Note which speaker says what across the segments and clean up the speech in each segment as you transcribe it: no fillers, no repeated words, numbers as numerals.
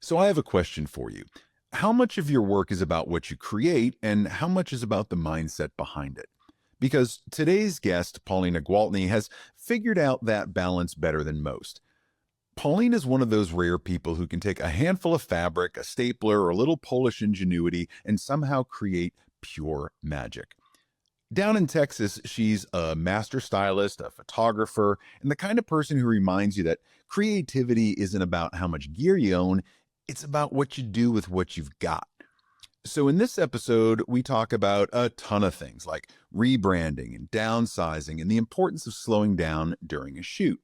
Speaker 1: So I have a question for you. How much of your work is about what you create and how much is about the mindset behind it? Because today's guest, Paulina Gwaltney, has figured out that balance better than most. Pauline is one of those rare people who can take a handful of fabric, a stapler, or a little Polish ingenuity and somehow create pure magic. Down in Texas, she's a master stylist, a photographer, and the kind of person who reminds you that creativity isn't about how much gear you own, it's about what you do with what you've got. So, in this episode, we talk about a ton of things like rebranding and downsizing and the importance of slowing down during a shoot.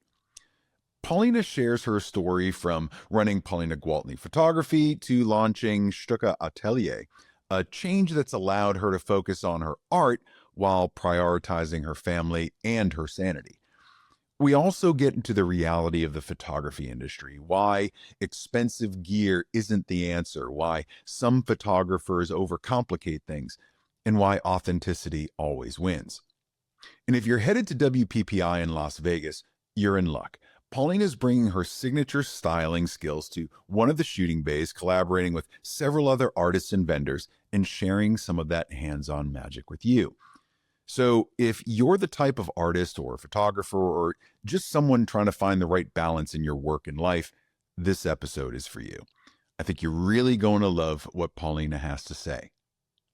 Speaker 1: Paulina shares her story from running Paulina Gwaltney Photography to launching Shtooka Atelier, a change that's allowed her to focus on her art while prioritizing her family and her sanity. We also get into the reality of the photography industry, why expensive gear isn't the answer, why some photographers overcomplicate things, and why authenticity always wins. And if you're headed to WPPI in Las Vegas, you're in luck. Paulina is bringing her signature styling skills to one of the shooting bays, collaborating with several other artists and vendors, and sharing some of that hands-on magic with you. So if you're the type of artist or photographer or just someone trying to find the right balance in your work and life, this episode is for you. I think you're really going to love what Paulina has to say.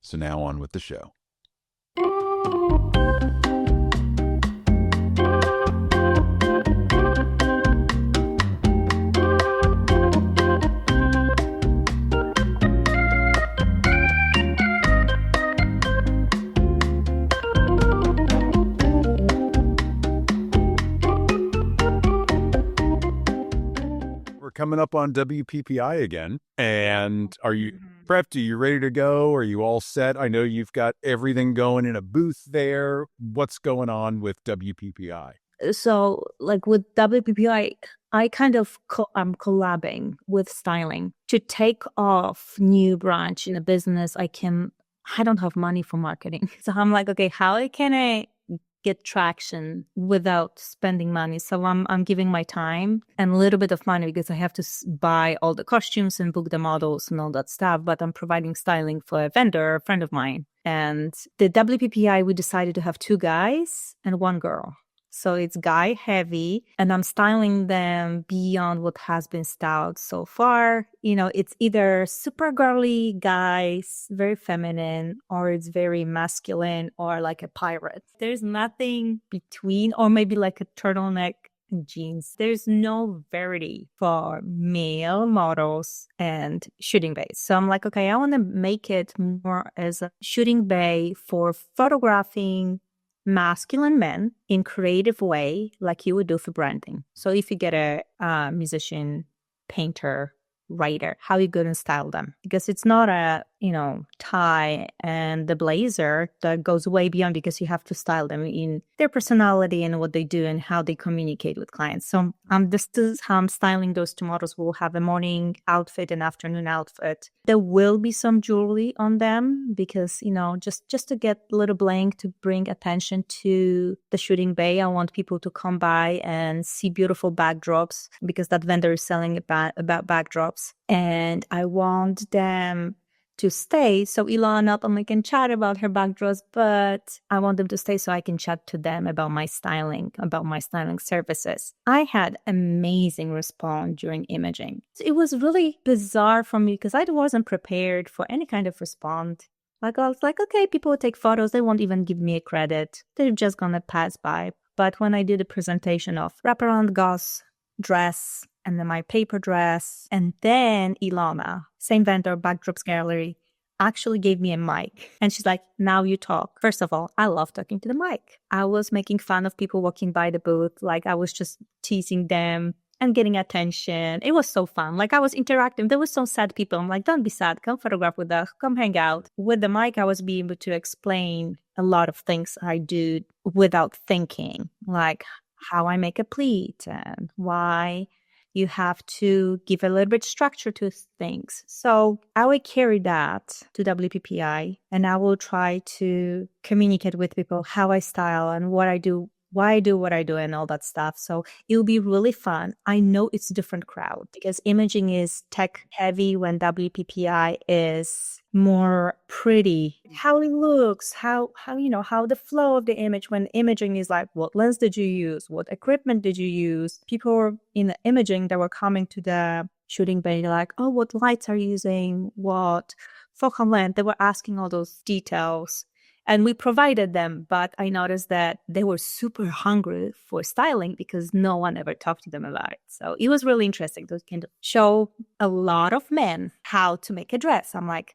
Speaker 1: So now on with the show. Coming up on WPPI again. And are you prepped? Are you ready to go? Are you all set? I know you've got everything going in a booth there. What's going on with WPPI?
Speaker 2: So like with WPPI, I kind of I'm collabing with styling to take off new branch in a business. I don't have money for marketing. So I'm like, okay, how can I get traction without spending money? So I'm giving my time and a little bit of money because I have to buy all the costumes and book the models and all that stuff. But I'm providing styling for a vendor, a friend of mine. And the WPPI, we decided to have 2 guys and 1 girl. So it's guy heavy, and I'm styling them beyond what has been styled so far. You know, it's either super girly guys, very feminine, or it's very masculine or like a pirate. There's nothing between, or maybe like a turtleneck and jeans. There's no variety for male models and shooting bays. So I'm like, okay, I want to make it more as a shooting bay for photographing masculine men in creative way, like you would do for branding. So if you get a musician, painter, writer, how are you going to style them? Because it's not a, tie and the blazer that goes way beyond, because you have to style them in their personality and what they do and how they communicate with clients. So this is how I'm styling those 2 models. We'll have a morning outfit and afternoon outfit. There will be some jewelry on them because, just to get a little bling to bring attention to the shooting bay. I want people to come by and see beautiful backdrops because that vendor is selling about backdrops. And I want them to stay. So Ilana not only can chat about her backdrops, but I want them to stay so I can chat to them about my styling services. I had amazing response during imaging. It was really bizarre for me because I wasn't prepared for any kind of response. Like I was like, okay, people will take photos. They won't even give me a credit. They're just going to pass by. But when I did a presentation of wraparound gauze dress, and then my paper dress, and then Ilana, same vendor, Backdrops Gallery, actually gave me a mic. And she's like, now you talk. First of all, I love talking to the mic. I was making fun of people walking by the booth. Like I was just teasing them and getting attention. It was so fun. Like I was interacting. There were some sad people. I'm like, don't be sad. Come photograph with us. Come hang out. With the mic, I was being able to explain a lot of things I do without thinking, like how I make a pleat and why you have to give a little bit structure to things. So I will carry that to WPPI and I will try to communicate with people how I style and what I do why I do what I do and all that stuff. So it'll be really fun. I know it's a different crowd because imaging is tech heavy when WPPI is more pretty. How it looks, how how the flow of the image when imaging is like, what lens did you use? What equipment did you use? People in the imaging that were coming to the shooting bay, like, oh, what lights are you using? What focal length? They were asking all those details. And we provided them, but I noticed that they were super hungry for styling because no one ever talked to them about it. So it was really interesting to kind of show a lot of men how to make a dress. I'm like,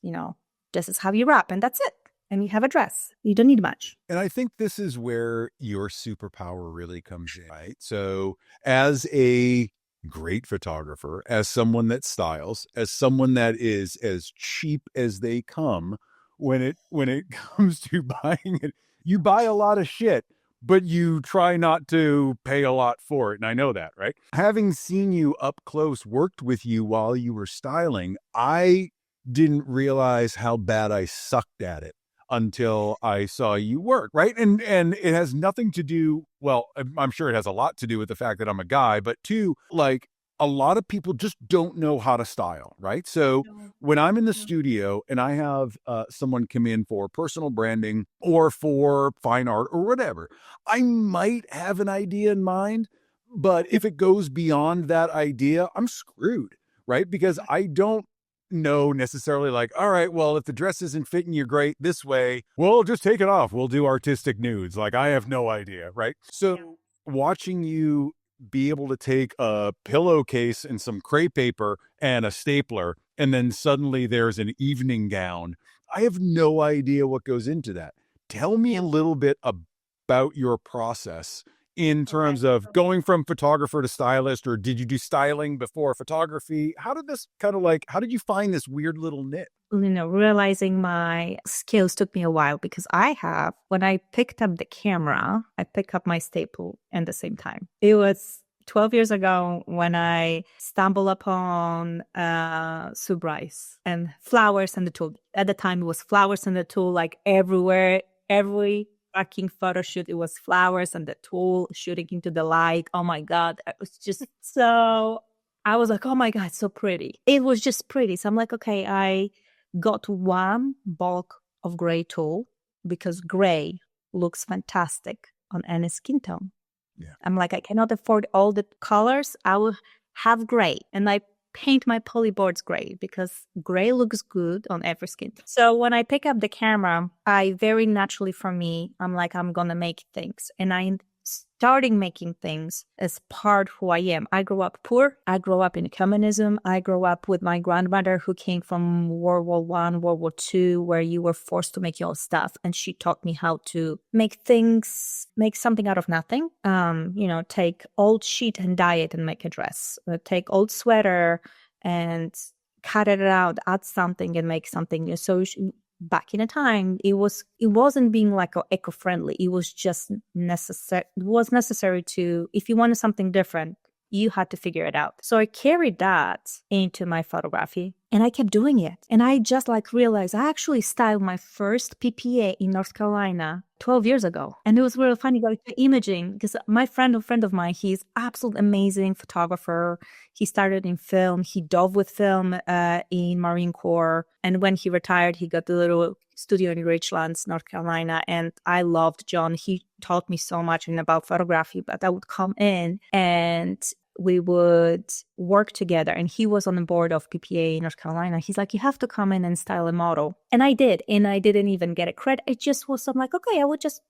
Speaker 2: this is how you wrap, and that's it. And you have a dress. You don't need much.
Speaker 1: And I think this is where your superpower really comes in, right? So, as a great photographer, as someone that styles, as someone that is as cheap as they come, when it comes to buying it, you buy a lot of shit, but you try not to pay a lot for it. And I know that, right? Having seen you up close, worked with you while you were styling, I didn't realize how bad I sucked at it until I saw you work, right? And it has nothing to do, well, I'm sure it has a lot to do with the fact that I'm a guy, but two, like, a lot of people just don't know how to style, right? So when I'm in the studio and I have someone come in for personal branding or for fine art or whatever, I might have an idea in mind, but if it goes beyond that idea, I'm screwed, right? Because I don't know necessarily, like, all right, well, if the dress isn't fitting you great this way, well, just take it off. We'll do artistic nudes. Like, I have no idea, right? So watching you be able to take a pillowcase and some crepe paper and a stapler, and then suddenly there's an evening gown. I have no idea what goes into that. Tell me a little bit about your process in terms of going from photographer to stylist, or did you do styling before photography? How did this kind of like, how did you find this weird little niche?
Speaker 2: Realizing my skills took me a while because when I picked up the camera, I picked up my staple at the same time. It was 12 years ago when I stumbled upon Sue Bryce and flowers and the tool. At the time, it was flowers and the tool, like everywhere, every fucking photo shoot, it was flowers and the tool shooting into the light. Oh my God. It was just I was like, oh my God, so pretty. It was just pretty. So I'm like, okay, I got one bulk of gray tool because gray looks fantastic on any skin tone.
Speaker 1: Yeah.
Speaker 2: I'm like, I cannot afford all the colors. I will have gray. And I paint my polyboards gray because gray looks good on every skin. So when I pick up the camera, I very naturally, for me, I'm like, I'm going to make things. And I starting making things as part who I am. I grew up poor. I grew up in communism. I grew up with my grandmother who came from World War I, World War II, where you were forced to make your own stuff. And she taught me how to make something out of nothing. Take old sheet and dye it and make a dress. Take old sweater and cut it out, add something and make something new. So back in a time, it wasn't being like eco-friendly. It was just necessary. It was necessary to, if you wanted something different, you had to figure it out. So I carried that into my photography and I kept doing it. And I just realized I actually styled my first PPA in North Carolina 12 years ago. And it was really funny going to imaging because a friend of mine, he's absolutely amazing photographer. He started in film. He dove with film in Marine Corps. And when he retired, he got the little studio in Richlands, North Carolina. And I loved John. He taught me so much about photography, but I would come in and we would work together. And he was on the board of PPA in North Carolina. He's like, you have to come in and style a model. And I did. And I didn't even get a credit. It just was, I'm like, okay, I would just,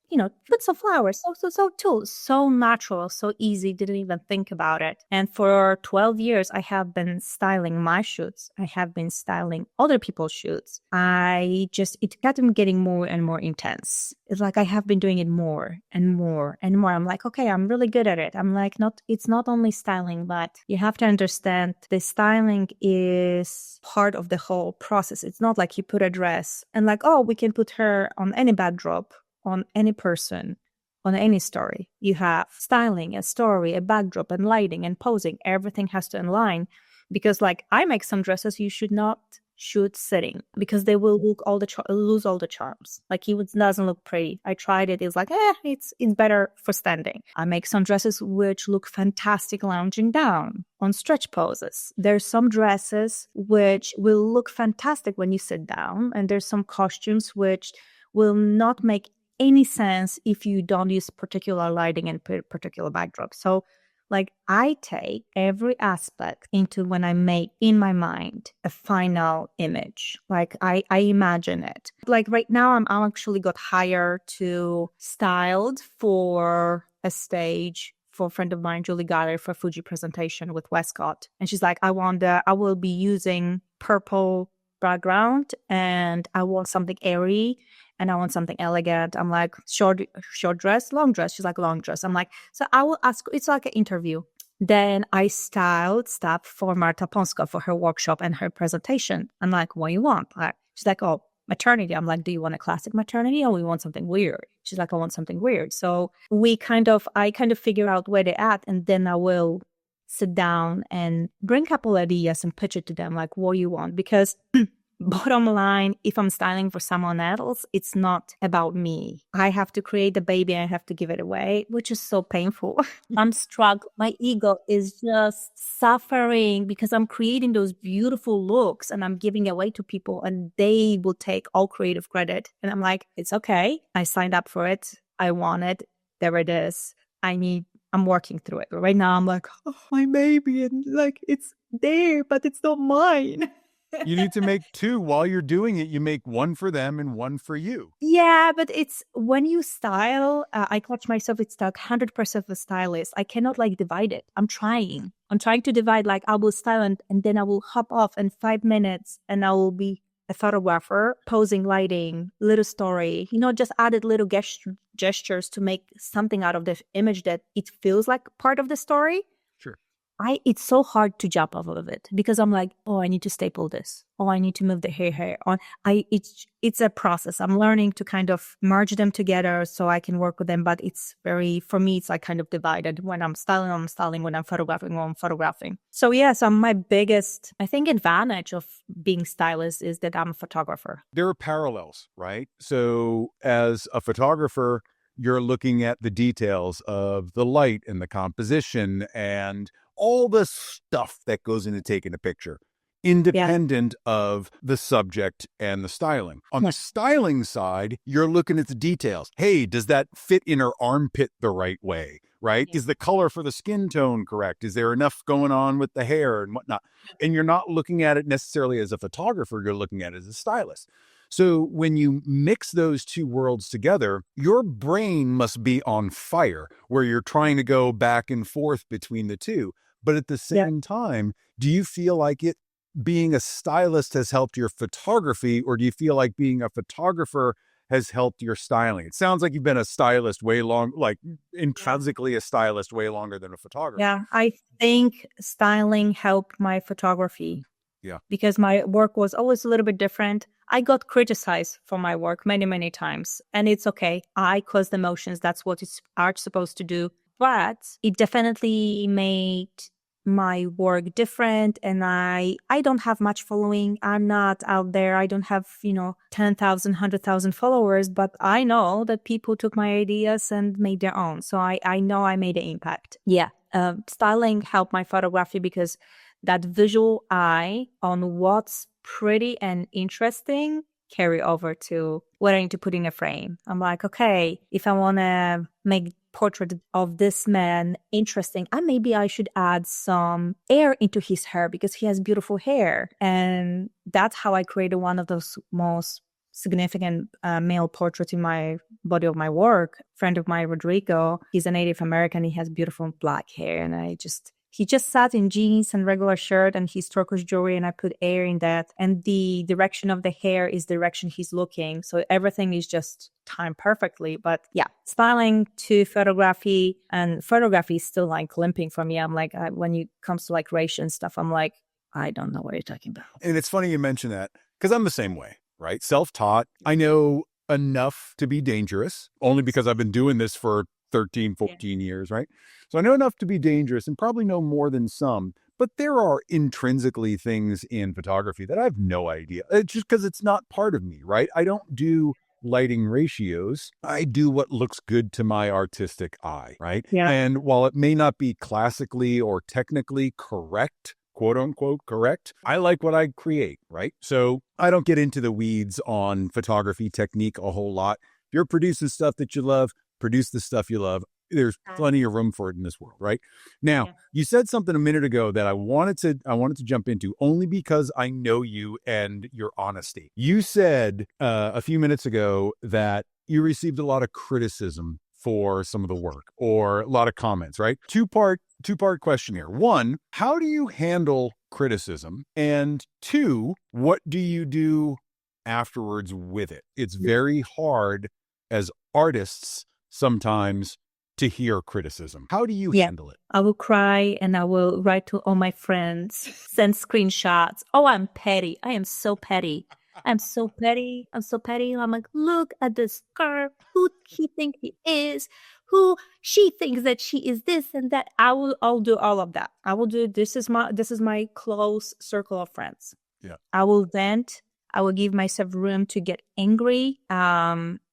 Speaker 2: put some flowers. So too, so natural, so easy. Didn't even think about it. And for 12 years, I have been styling my shoots. I have been styling other people's shoots. It kept getting more and more intense. It's like I have been doing it more and more and more. I'm like, okay, I'm really good at it. I'm like, it's not only styling, but you have to understand the styling is part of the whole process. It's not like you put a dress and like, oh, we can put her on any backdrop, on any person, on any story. You have styling, a story, a backdrop, and lighting and posing. Everything has to align because I make some dresses you should not shoot sitting because they will look lose all the charms. Like it doesn't look pretty. I tried it. It's like, it's better for standing. I make some dresses which look fantastic lounging down on stretch poses. There's some dresses which will look fantastic when you sit down, and there's some costumes which will not make any sense if you don't use particular lighting and particular backdrop. So like I take every aspect into when I make in my mind a final image. Like I imagine it. Like right now I'm actually got hired to styled for a stage for a friend of mine, Julie Geyer, for a Fuji presentation with Westcott. And she's like, I will be using purple background and I want something airy and I want something elegant. I'm like, short dress, long dress. She's like, long dress. I'm like, so I will ask, it's like an interview. Then I styled stuff for Marta Ponska for her workshop and her presentation. I'm like, what do you want? She's like, oh, maternity. I'm like, do you want a classic maternity or we want something weird? She's like, I want something weird. So I kind of figure out where they're at, and then I will sit down and bring a couple ideas and pitch it to them, like, what do you want? Because bottom line, if I'm styling for someone else, it's not about me. I have to create the baby, I have to give it away, which is so painful. I'm struggling. My ego is just suffering because I'm creating those beautiful looks and I'm giving away to people and they will take all creative credit. And I'm like, it's okay. I signed up for it. I want it. There it is. I'm working through it. Right now I'm like, oh, my baby. And like, it's there, but it's not mine.
Speaker 1: You need to make two while you're doing it. You make one for them and one for you.
Speaker 2: Yeah, but it's when you style, I catch myself, it's like 100% a stylist. I cannot like divide it. I'm trying to divide, like I will style and then I will hop off in 5 minutes and I will be a photographer, posing, lighting, little story, just added little gestures to make something out of the image that it feels like part of the story.
Speaker 1: Sure.
Speaker 2: It's so hard to jump off of it because I'm like, oh, I need to staple this. Oh, I need to move the hair on. It's a process. I'm learning to kind of merge them together so I can work with them. But for me, it's like kind of divided. When I'm styling. When I'm photographing. So yes, my biggest, I think, advantage of being stylist is that I'm a photographer.
Speaker 1: There are parallels, right? So as a photographer, you're looking at the details of the light and the composition and all the stuff that goes into taking a picture, independent of the subject and the styling. On the styling side, you're looking at the details. Hey, does that fit in her armpit the right way, right? Is the color for the skin tone correct? Is there enough going on with the hair and whatnot? And you're not looking at it necessarily as a photographer, you're looking at it as a stylist. So when you mix those two worlds together, your brain must be on fire where you're trying to go back and forth between the two. But at the same time, do you feel like being a stylist has helped your photography, or do you feel like being a photographer has helped your styling? It sounds like you've been a stylist intrinsically a stylist way longer than a photographer.
Speaker 2: Yeah, I think styling helped my photography.
Speaker 1: Yeah.
Speaker 2: Because my work was always a little bit different. I got criticized for my work many, many times. And it's okay. I caused emotions. That's what art's supposed to do. But it definitely made my work different. And I don't have much following. I'm not out there. I don't have, 10,000, 100,000 followers. But I know that people took my ideas and made their own. So I know I made an impact. Yeah. Styling helped my photography because that visual eye on what's pretty and interesting carry over to what I need to put in a frame. I'm like, okay, if I want to make portrait of this man interesting, maybe I should add some air into his hair because he has beautiful hair. And that's how I created one of those most significant male portraits in my body of my work. Friend of mine, Rodrigo, he's a Native American. He has beautiful black hair. And he just sat in jeans and regular shirt and his turquoise jewelry, and I put air in that. And the direction of the hair is the direction he's looking. So everything is just timed perfectly. But yeah, styling to photography, and photography is still like limping for me. I'm like, when it comes to like race and stuff, I'm like, I don't know what you're talking about.
Speaker 1: And it's funny you mention that because I'm the same way, right? Self-taught. I know enough to be dangerous only because I've been doing this for 13, 14 years, right? So I know enough to be dangerous and probably know more than some, But there are intrinsically things in photography that I have no idea. It's just because it's not part of me, right? I don't do lighting ratios. I do what looks good to my artistic eye, right?
Speaker 2: Yeah.
Speaker 1: And while it may not be classically or technically correct, quote unquote correct, I like what I create, right? So I don't get into the weeds on photography technique a whole lot. If you're producing stuff that you love, produce the stuff you love. There's plenty of room for it in this world, right? Now, you said something a minute ago that I wanted to jump into only because I know you and your honesty. You said a few minutes ago that you received a lot of criticism for some of the work or a lot of comments, right? Two-part question here. One, how do you handle criticism? And two, what do you do afterwards with it? It's very hard as artists sometimes to hear criticism. How do you handle it?
Speaker 2: I will cry and I will write to all my friends, send screenshots. Oh, I'm petty. I am so petty. I'm so petty. I'm so petty. I'm like, look at this girl. Who he think he is? Who she thinks that she is this and that. I'll do all of that. I will do this is my close circle of friends.
Speaker 1: Yeah.
Speaker 2: I will vent. I will give myself room to get angry.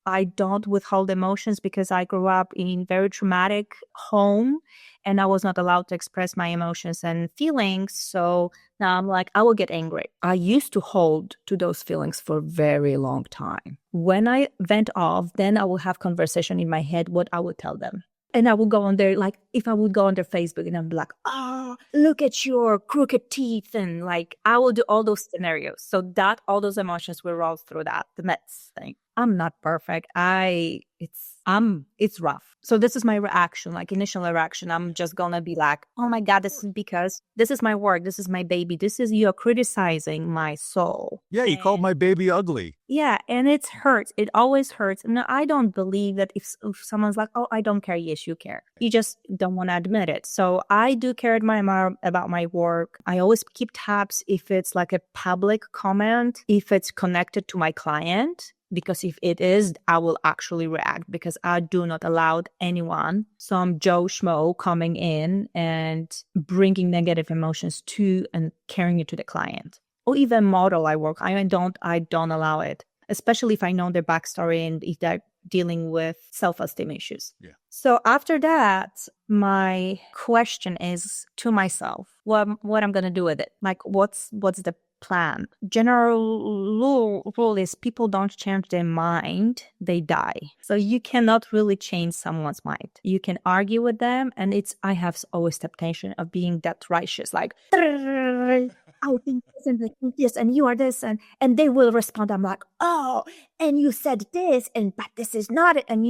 Speaker 2: I don't withhold emotions because I grew up in very traumatic home and I was not allowed to express my emotions and feelings. So now I'm like, I will get angry. I used to hold to those feelings for a very long time. When I vent off, then I will have conversation in my head, what I would tell them. And I would go on there, like, if I would go on their Facebook and I'm like, oh, look at your crooked teeth. And like, I will do all those scenarios. So that, all those emotions will roll through that, the Mets thing. I'm not perfect. It's rough. So this is my reaction, like initial reaction. I'm just gonna be like, oh my God, this is because this is my work. This is my baby. You're criticizing my soul.
Speaker 1: Yeah, you called my baby ugly.
Speaker 2: Yeah, and it hurts. It always hurts. And I don't believe that if someone's like, oh, I don't care. Yes, you care. You just don't want to admit it. So I do care about my work. I always keep tabs if it's like a public comment, if it's connected to my client. Because if it is, I will actually react because I do not allow anyone, some Joe Schmo coming in and bringing negative emotions to and carrying it to the client. Or even model I work, I don't allow it, especially if I know their backstory and if they're dealing with self-esteem issues. Yeah. So after that, my question is to myself, what I'm going to do with it? Like, what's the plan? General rule is people don't change their mind, they die. So you cannot really change someone's mind. You can argue with them, and I have always temptation of being that righteous, like, I think this and this, and you are this, and they will respond. I'm like, oh, and you said this, but this is not it, and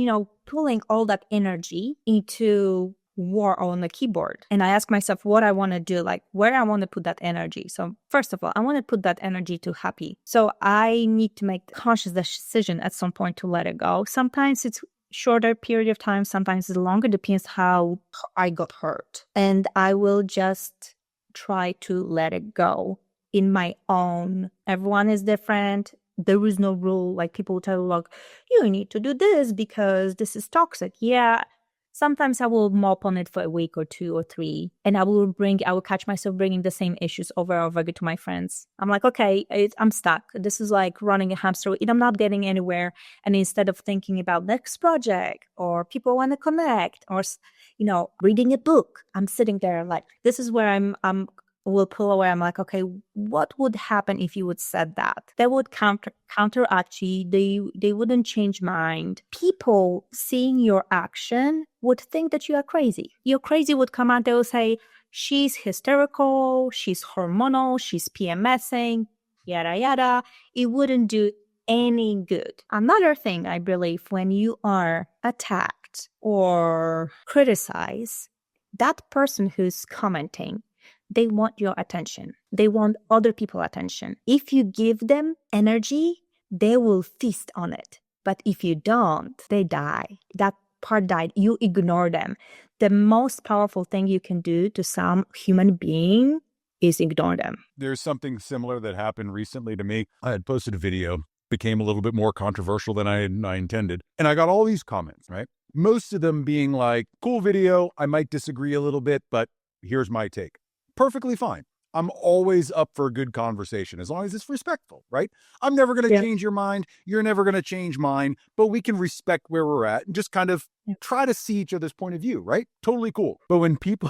Speaker 2: pulling all that energy into war on the keyboard. And I ask myself what I want to do, like where I want to put that energy. So first of all, I want to put that energy to happy. So I need to make the conscious decision at some point to let it go. Sometimes it's shorter period of time, sometimes it's longer, depends how I got hurt. And I will just try to let it go in my own. Everyone is different. There is no rule. Like people tell you, like, you need to do this because this is toxic. Yeah. Sometimes I will mop on it for a week or 2 or 3, and I will catch myself bringing the same issues over and over again to my friends. I'm like, okay, I'm stuck. This is like running a hamster wheel. I'm not getting anywhere. And instead of thinking about next project or people want to connect or, reading a book, I'm sitting there like, this is where I'm will pull away. I'm like, okay, what would happen if you would said that? That would counteract you. They wouldn't change mind. People seeing your action would think that you are crazy. Your crazy would come out. They will say, she's hysterical, she's hormonal, she's PMSing, yada, yada. It wouldn't do any good. Another thing I believe, when you are attacked or criticized, that person who's commenting, they want your attention. They want other people's attention. If you give them energy, they will feast on it. But if you don't, they die. That part died. You ignore them. The most powerful thing you can do to some human being is ignore them.
Speaker 1: There's something similar that happened recently to me. I had posted a video, became a little bit more controversial than I intended. And I got all these comments, right? Most of them being like, cool video. I might disagree a little bit, but here's my take. perfectly fine. I'm always up for a good conversation as long as it's respectful, right? I'm never going to
Speaker 2: Yeah.
Speaker 1: change your mind. You're never going to change mine, but we can respect where we're at and just kind of
Speaker 2: Yeah.
Speaker 1: try to see each other's point of view, right? Totally cool. But when people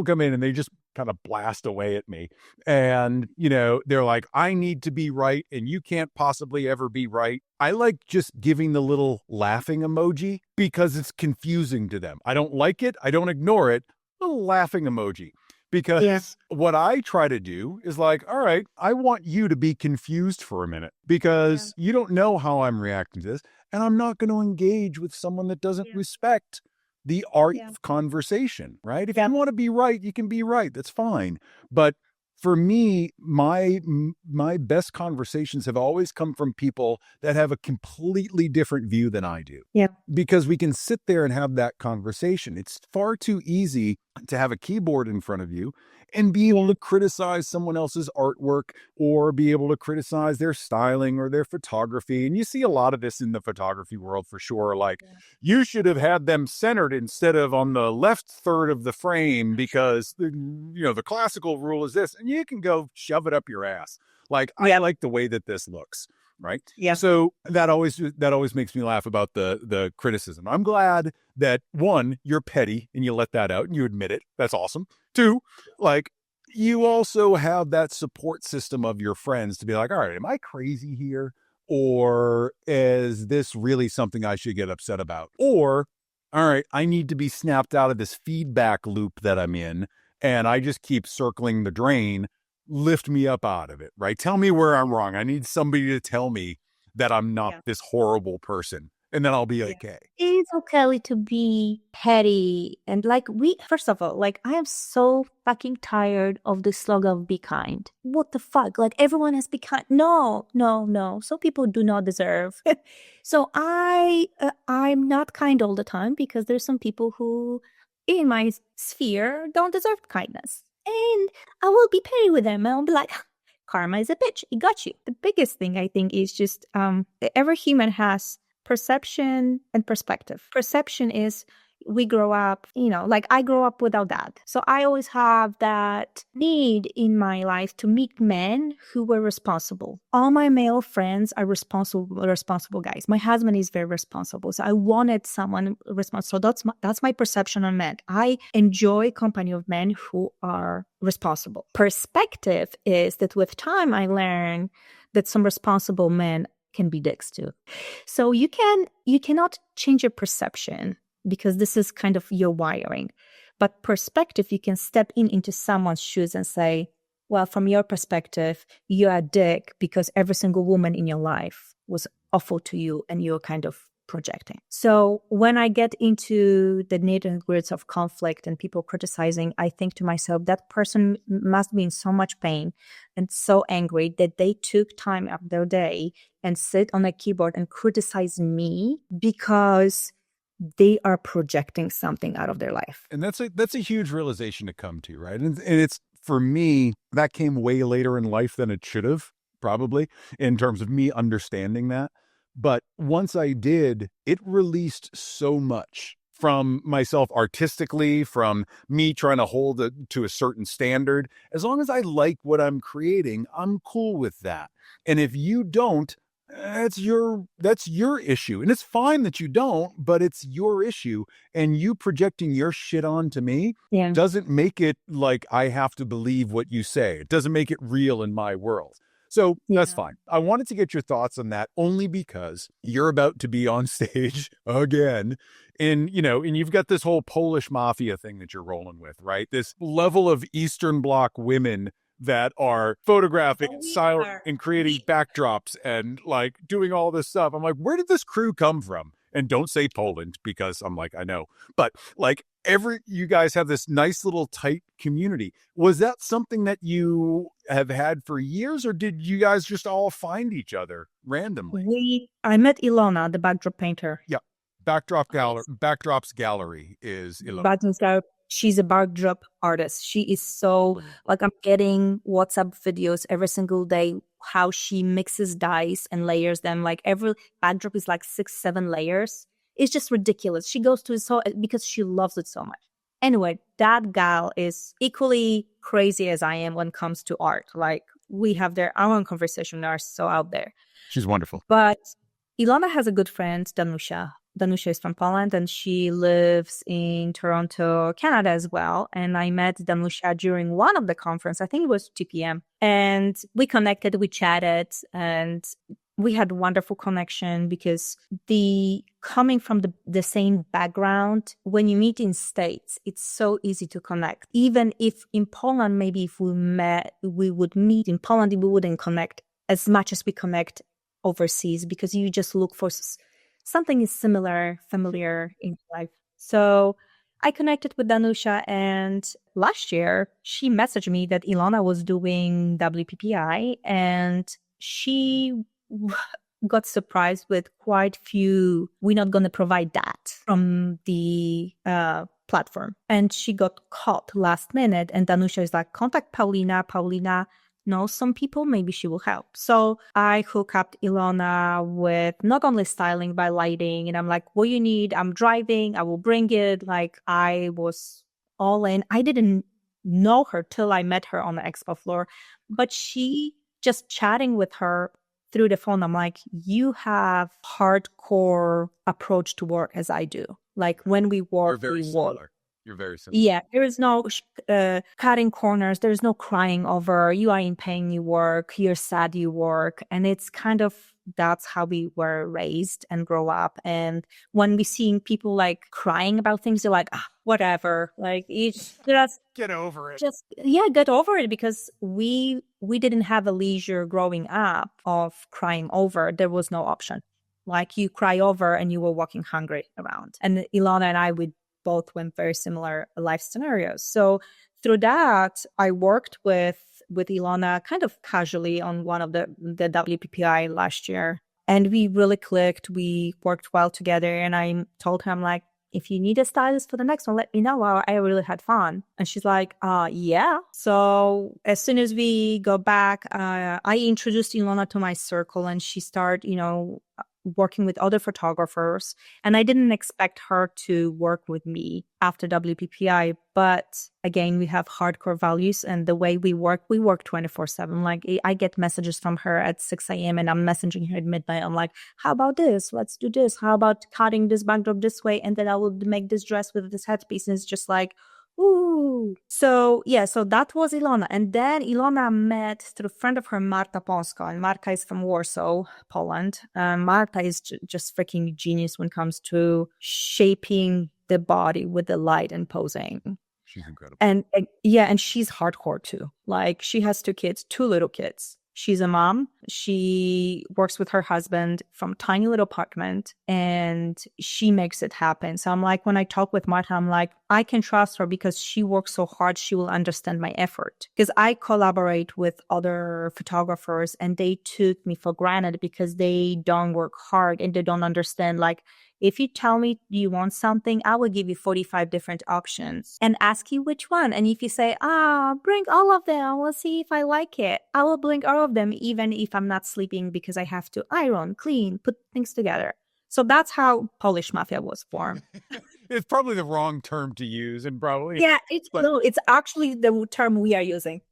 Speaker 1: come in and they just kind of blast away at me and, they're like, I need to be right and you can't possibly ever be right. I like just giving the little laughing emoji because it's confusing to them. I don't like it. I don't ignore it. Little laughing emoji.
Speaker 2: Yeah.
Speaker 1: Because what I try to do is like, all right, I want you to be confused for a minute because you don't know how I'm reacting to this. And I'm not going to engage with someone that doesn't respect the art of conversation, right? If you want to be right, you can be right. That's fine. But for me, my best conversations have always come from people that have a completely different view than I do.
Speaker 2: Yeah.
Speaker 1: Because we can sit there and have that conversation. It's far too easy to have a keyboard in front of you and be able to criticize someone else's artwork or be able to criticize their styling or their photography. And you see a lot of this in the photography world for sure. Like, you should have had them centered instead of on the left third of the frame because, the classical rule is this. And you can go shove it up your ass. Like, I like the way that this looks. Right.
Speaker 2: Yeah.
Speaker 1: So that always makes me laugh about the criticism. I'm glad that, one, you're petty and you let that out and you admit it. That's awesome. Two, like, you also have that support system of your friends to be like, all right, am I crazy here? Or is this really something I should get upset about? Or, all right, I need to be snapped out of this feedback loop that I'm in and I just keep circling the drain. Lift me up out of it, right? Tell me where I'm wrong. I need somebody to tell me that I'm not this horrible person, and then I'll be okay.
Speaker 2: It's okay to be petty. And first of all, I am so fucking tired of the slogan of be kind. What the fuck? Like, everyone has be kind. No. Some people do not deserve. So I'm not kind all the time because there's some people who in my sphere don't deserve kindness. And I will be petty with them. I'll be like, karma is a bitch. It got you. The biggest thing I think is just every human has perception and perspective. Perception is we grow up, I grew up without that. So I always have that need in my life to meet men who were responsible. All my male friends are responsible guys. My husband is very responsible. So I wanted someone responsible. So that's my perception on men. I enjoy company of men who are responsible. Perspective is that with time I learned that some responsible men can be dicks too. So you cannot change your perception because this is kind of your wiring. But perspective, you can step into someone's shoes and say, well, from your perspective, you're a dick because every single woman in your life was awful to you and you're kind of projecting. So when I get into the nitty-gritty of conflict and people criticizing, I think to myself, that person must be in so much pain and so angry that they took time out of their day and sit on a keyboard and criticize me because they are projecting something out of their life.
Speaker 1: And that's a huge realization to come to, right? And it's, for me, that came way later in life than it should have, probably, in terms of me understanding that. But once I did, it released so much from myself artistically, from me trying to hold it to a certain standard. As long as I like what I'm creating, I'm cool with that. And if you don't, that's your issue. And it's fine that you don't, but it's your issue. And you projecting your shit onto me doesn't make it like I have to believe what you say. It doesn't make it real in my world. So that's fine. I wanted to get your thoughts on that only because you're about to be on stage again. And, and you've got this whole Polish mafia thing that you're rolling with, right? This level of Eastern Bloc women that are photographing silent and creating backdrops and doing all this stuff. I'm like, where did this crew come from? And don't say Poland because I'm like, I know. But you guys have this nice little tight community. Was that something that you have had for years, or did you guys just all find each other randomly?
Speaker 2: I met Ilona, the backdrop painter.
Speaker 1: Yeah. Backdrops Gallery is Ilona.
Speaker 2: She's a backdrop artist. She is so, I'm getting WhatsApp videos every single day, how she mixes dyes and layers them. Every backdrop is 6-7 layers. It's just ridiculous. She goes to it because she loves it so much. Anyway, that gal is equally crazy as I am when it comes to art. Like we have our own conversation are so out there.
Speaker 1: She's wonderful.
Speaker 2: But Ilona has a good friend, Danusha. Danusha is from Poland and she lives in Toronto, Canada as well. And I met Danusha during one of the conference. I think it was 2 p.m. And we connected, we chatted, and we had a wonderful connection because coming from the same background, when you meet in States, it's so easy to connect. Even if in Poland, maybe if we would meet in Poland, we wouldn't connect as much as we connect overseas because you just look for something is similar, familiar in life. So I connected with Danusha, and last year she messaged me that Ilona was doing WPPI and she got surprised with quite few, we're not going to provide that from the platform. And she got caught last minute. And Danusha is like, contact Paulina. Paulina knows some people, maybe she will help. So I hook up Ilona with not only styling, by lighting. And I'm like, what you need? I'm driving. I will bring it. Like I was all in. I didn't know her till I met her on the expo floor. But she, just chatting with her through the phone, I'm like, you have hardcore approach to work as I do. Like when we work,
Speaker 1: You're very similar. You're very similar.
Speaker 2: Yeah, there is no cutting corners. There's no crying over, you are in pain, you work, you're sad, you work. And it's kind of, that's how we were raised and grow up. And when we seeing people like crying about things, they're like, whatever, like it's just
Speaker 3: get over it.
Speaker 2: Just get over it, because we didn't have a leisure growing up of crying over. There was no option. Like you cry over and you were walking hungry around. And Ilona and I would both went very similar life scenarios. So through that, I worked with Ilona kind of casually on one of the WPPI last year. And we really clicked. We worked well together. And I told her, I'm like, if you need a stylist for the next one, let me know. I really had fun. And she's like, yeah. So as soon as we go back, I introduced Ilona to my circle and she started, working with other photographers. And I didn't expect her to work with me after WPPI. But again, we have hardcore values, and the way we work 24/7. Like I get messages from her at 6 a.m. and I'm messaging her at midnight. I'm like, how about this? Let's do this. How about cutting this backdrop this way? And then I will make this dress with this headpiece. And it's just like, ooh. So that was Ilona. And then Ilona met through a friend of her, Marta Ponsko. And Marta is from Warsaw, Poland. Marta is just freaking genius when it comes to shaping the body with the light and posing.
Speaker 1: She's incredible.
Speaker 2: And she's hardcore too. Like she has 2 kids, 2 little kids. She's a mom. She works with her husband from tiny little apartment and she makes it happen. So I'm like, when I talk with Marta, I'm like, I can trust her because she works so hard. She will understand my effort. Because I collaborate with other photographers and they took me for granted because they don't work hard and they don't understand. Like, if you tell me you want something, I will give you 45 different options and ask you which one. And if you say, bring all of them, we'll see if I like it. I will bring all of them, even if I'm not sleeping, because I have to iron, clean, put things together. So that's how Polish Mafia was formed.
Speaker 3: It's probably the wrong term to use, and probably
Speaker 2: it's actually the term we are using.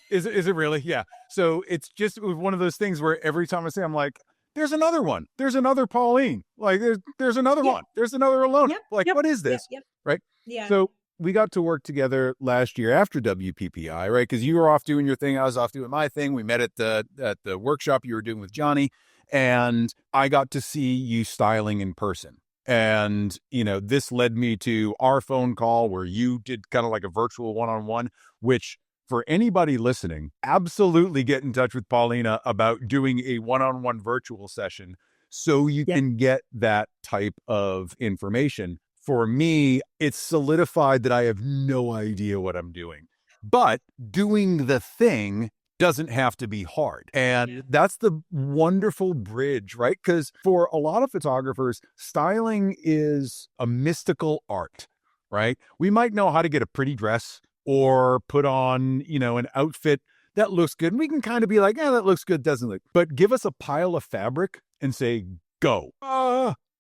Speaker 3: Is it really? Yeah. So it's just one of those things where every time I say, I'm like, there's another one. There's another Pauline. Like there's another one. There's another Ilona. What is this? Right?
Speaker 2: Yeah.
Speaker 3: So we got to work together last year after WPPI, right? Because you were off doing your thing. I was off doing my thing. We met at the workshop you were doing with Johnny. And I got to see you styling in person. And, this led me to our phone call where you did kind of like a virtual one-on-one, which for anybody listening, absolutely get in touch with Paulina about doing a one-on-one virtual session so you can get that type of information. For me, it's solidified that I have no idea what I'm doing, but doing the thing doesn't have to be hard. And that's the wonderful bridge, right? Because for a lot of photographers, styling is a mystical art, right? We might know how to get a pretty dress or put on, an outfit that looks good. And we can kind of be like, that looks good, doesn't look. But give us a pile of fabric and say, go.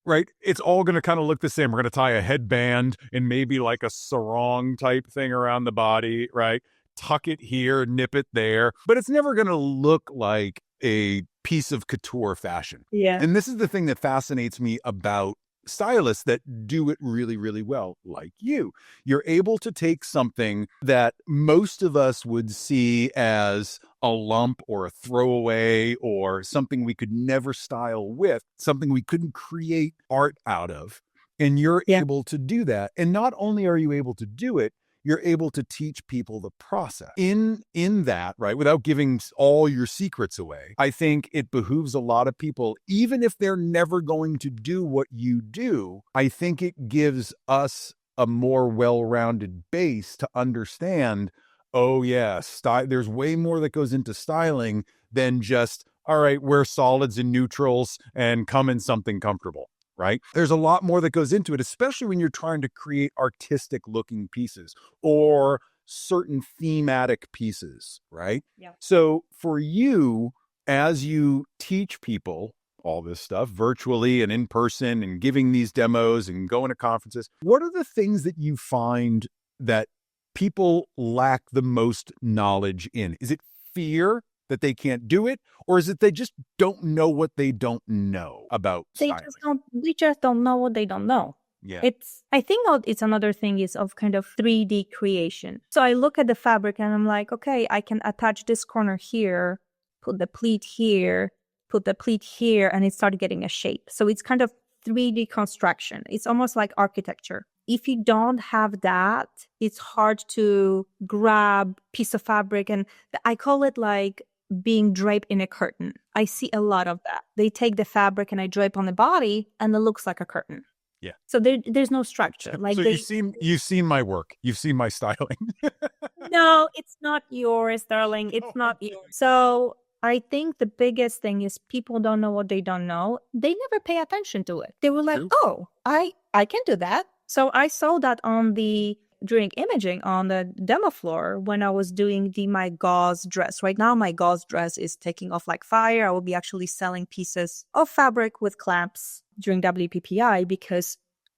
Speaker 3: right? It's all going to kind of look the same. We're going to tie a headband and maybe like a sarong type thing around the body, right? Tuck it here, nip it there, but it's never going to look like a piece of couture fashion.
Speaker 2: Yeah.
Speaker 3: And this is the thing that fascinates me about stylists that do it really, really well, like you. You're able to take something that most of us would see as a lump or a throwaway or something we could never style with, something we couldn't create art out of. And you're able to do that. And not only are you able to do it, you're able to teach people the process. In that, right, without giving all your secrets away, I think it behooves a lot of people, even if they're never going to do what you do, I think it gives us a more well-rounded base to understand, oh yeah, there's way more that goes into styling than just, all right, wear solids and neutrals and come in something comfortable. Right? There's a lot more that goes into it, especially when you're trying to create artistic looking pieces or certain thematic pieces, right?
Speaker 2: Yeah.
Speaker 3: So for you, as you teach people all this stuff virtually and in person and giving these demos and going to conferences, what are the things that you find that people lack the most knowledge in? Is it fear that they can't do it, or is it they just don't know what they don't know about styling?
Speaker 2: They just don't know what they don't know.
Speaker 3: Yeah.
Speaker 2: I think it's another thing is of kind of 3D creation. So I look at the fabric and I'm like, okay, I can attach this corner here, put the pleat here, and it started getting a shape. So it's kind of 3D construction. It's almost like architecture. If you don't have that, it's hard to grab piece of fabric. And I call it like being draped in a curtain. I see a lot of that. They take the fabric and I drape on the body and it looks like a curtain.
Speaker 3: Yeah.
Speaker 2: So there's no structure. Like
Speaker 3: so you've seen my work. You've seen my styling.
Speaker 2: No, it's not yours, darling. It's not yours. So I think the biggest thing is people don't know what they don't know. They never pay attention to it. They were like, oh, I can do that. So I saw that during imaging on the demo floor when I was doing my gauze dress. Right now, my gauze dress is taking off like fire. I will be actually selling pieces of fabric with clamps during WPPI because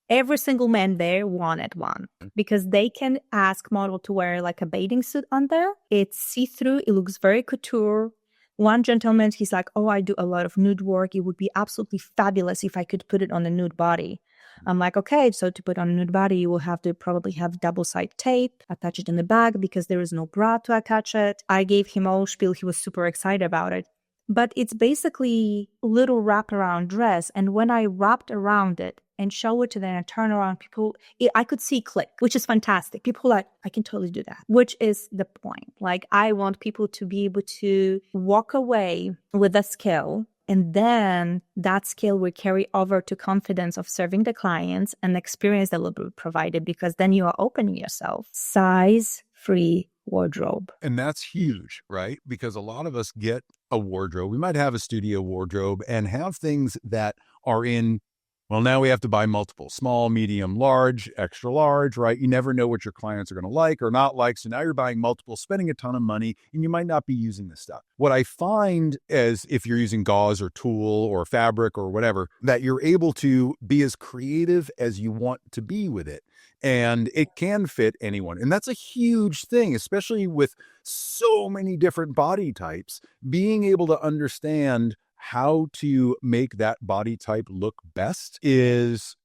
Speaker 2: every single man there wanted one because they can ask model to wear like a bathing suit under. It's see-through. It looks very couture. One gentleman, he's like, oh, I do a lot of nude work. It would be absolutely fabulous if I could put it on a nude body. I'm like, okay, so to put on a nude body, you will have to probably have double-side tape, attach it in the back because there is no bra to attach it. I gave him all spiel. He was super excited about it. But it's basically a little wraparound dress. And when I wrapped around it and show it to them and turn around, I could see click, which is fantastic. People are like, I can totally do that, which is the point. Like, I want people to be able to walk away with a skill. And then that skill will carry over to confidence of serving the clients and experience that will be provided because then you are opening yourself. Size-free wardrobe.
Speaker 3: And that's huge, right? Because a lot of us get a wardrobe. We might have a studio wardrobe and have things that are in, well, now we have to buy multiple, small, medium, large, extra large, right? You never know what your clients are going to like or not like. So now you're buying multiple, spending a ton of money, and you might not be using this stuff. What I find is if you're using gauze or tulle or fabric or whatever, that you're able to be as creative as you want to be with it. And it can fit anyone. And that's a huge thing, especially with so many different body types, being able to understand how to make that body type look best is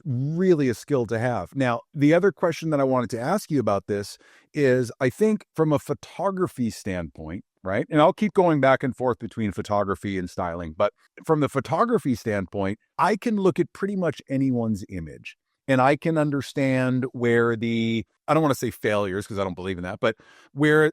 Speaker 3: really a skill to have. Now, the other question that I wanted to ask you about this is, I think from a photography standpoint, right? And I'll keep going back and forth between photography and styling, but from the photography standpoint, I can look at pretty much anyone's image. And I can understand where I don't want to say failures because I don't believe in that, but where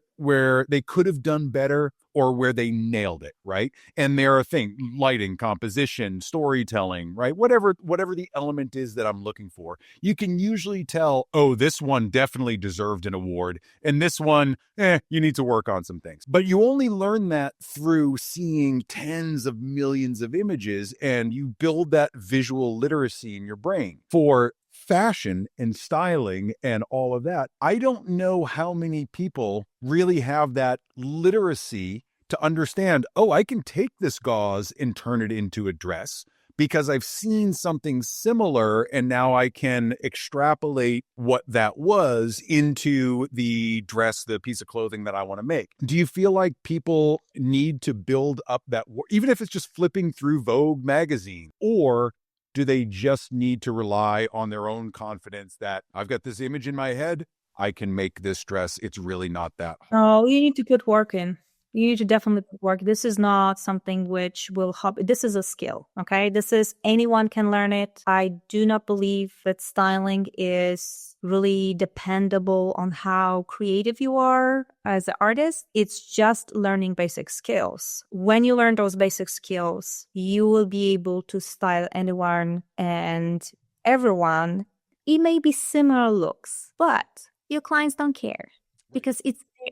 Speaker 3: they could have done better or where they nailed it, right? And there are things, lighting, composition, storytelling, right? Whatever the element is that I'm looking for, you can usually tell, oh, this one definitely deserved an award. And this one, you need to work on some things. But you only learn that through seeing tens of millions of images, and you build that visual literacy in your brain. For fashion and styling and all of that, I don't know how many people really have that literacy to understand, oh, I can take this gauze and turn it into a dress, because I've seen something similar and now I can extrapolate what that was into the dress, the piece of clothing that I want to make. Do you feel like people need to build up that, even if it's just flipping through Vogue magazine, or do they just need to rely on their own confidence that I've got this image in my head, I can make this dress. It's really not that hard.
Speaker 2: Oh, you need to put work in. You need to definitely put work. This is not something which will help. This is a skill, okay? This is, anyone can learn it. I do not believe that styling is really dependable on how creative you are as an artist. It's just learning basic skills. When you learn those basic skills, you will be able to style anyone and everyone. It may be similar looks, but your clients don't care because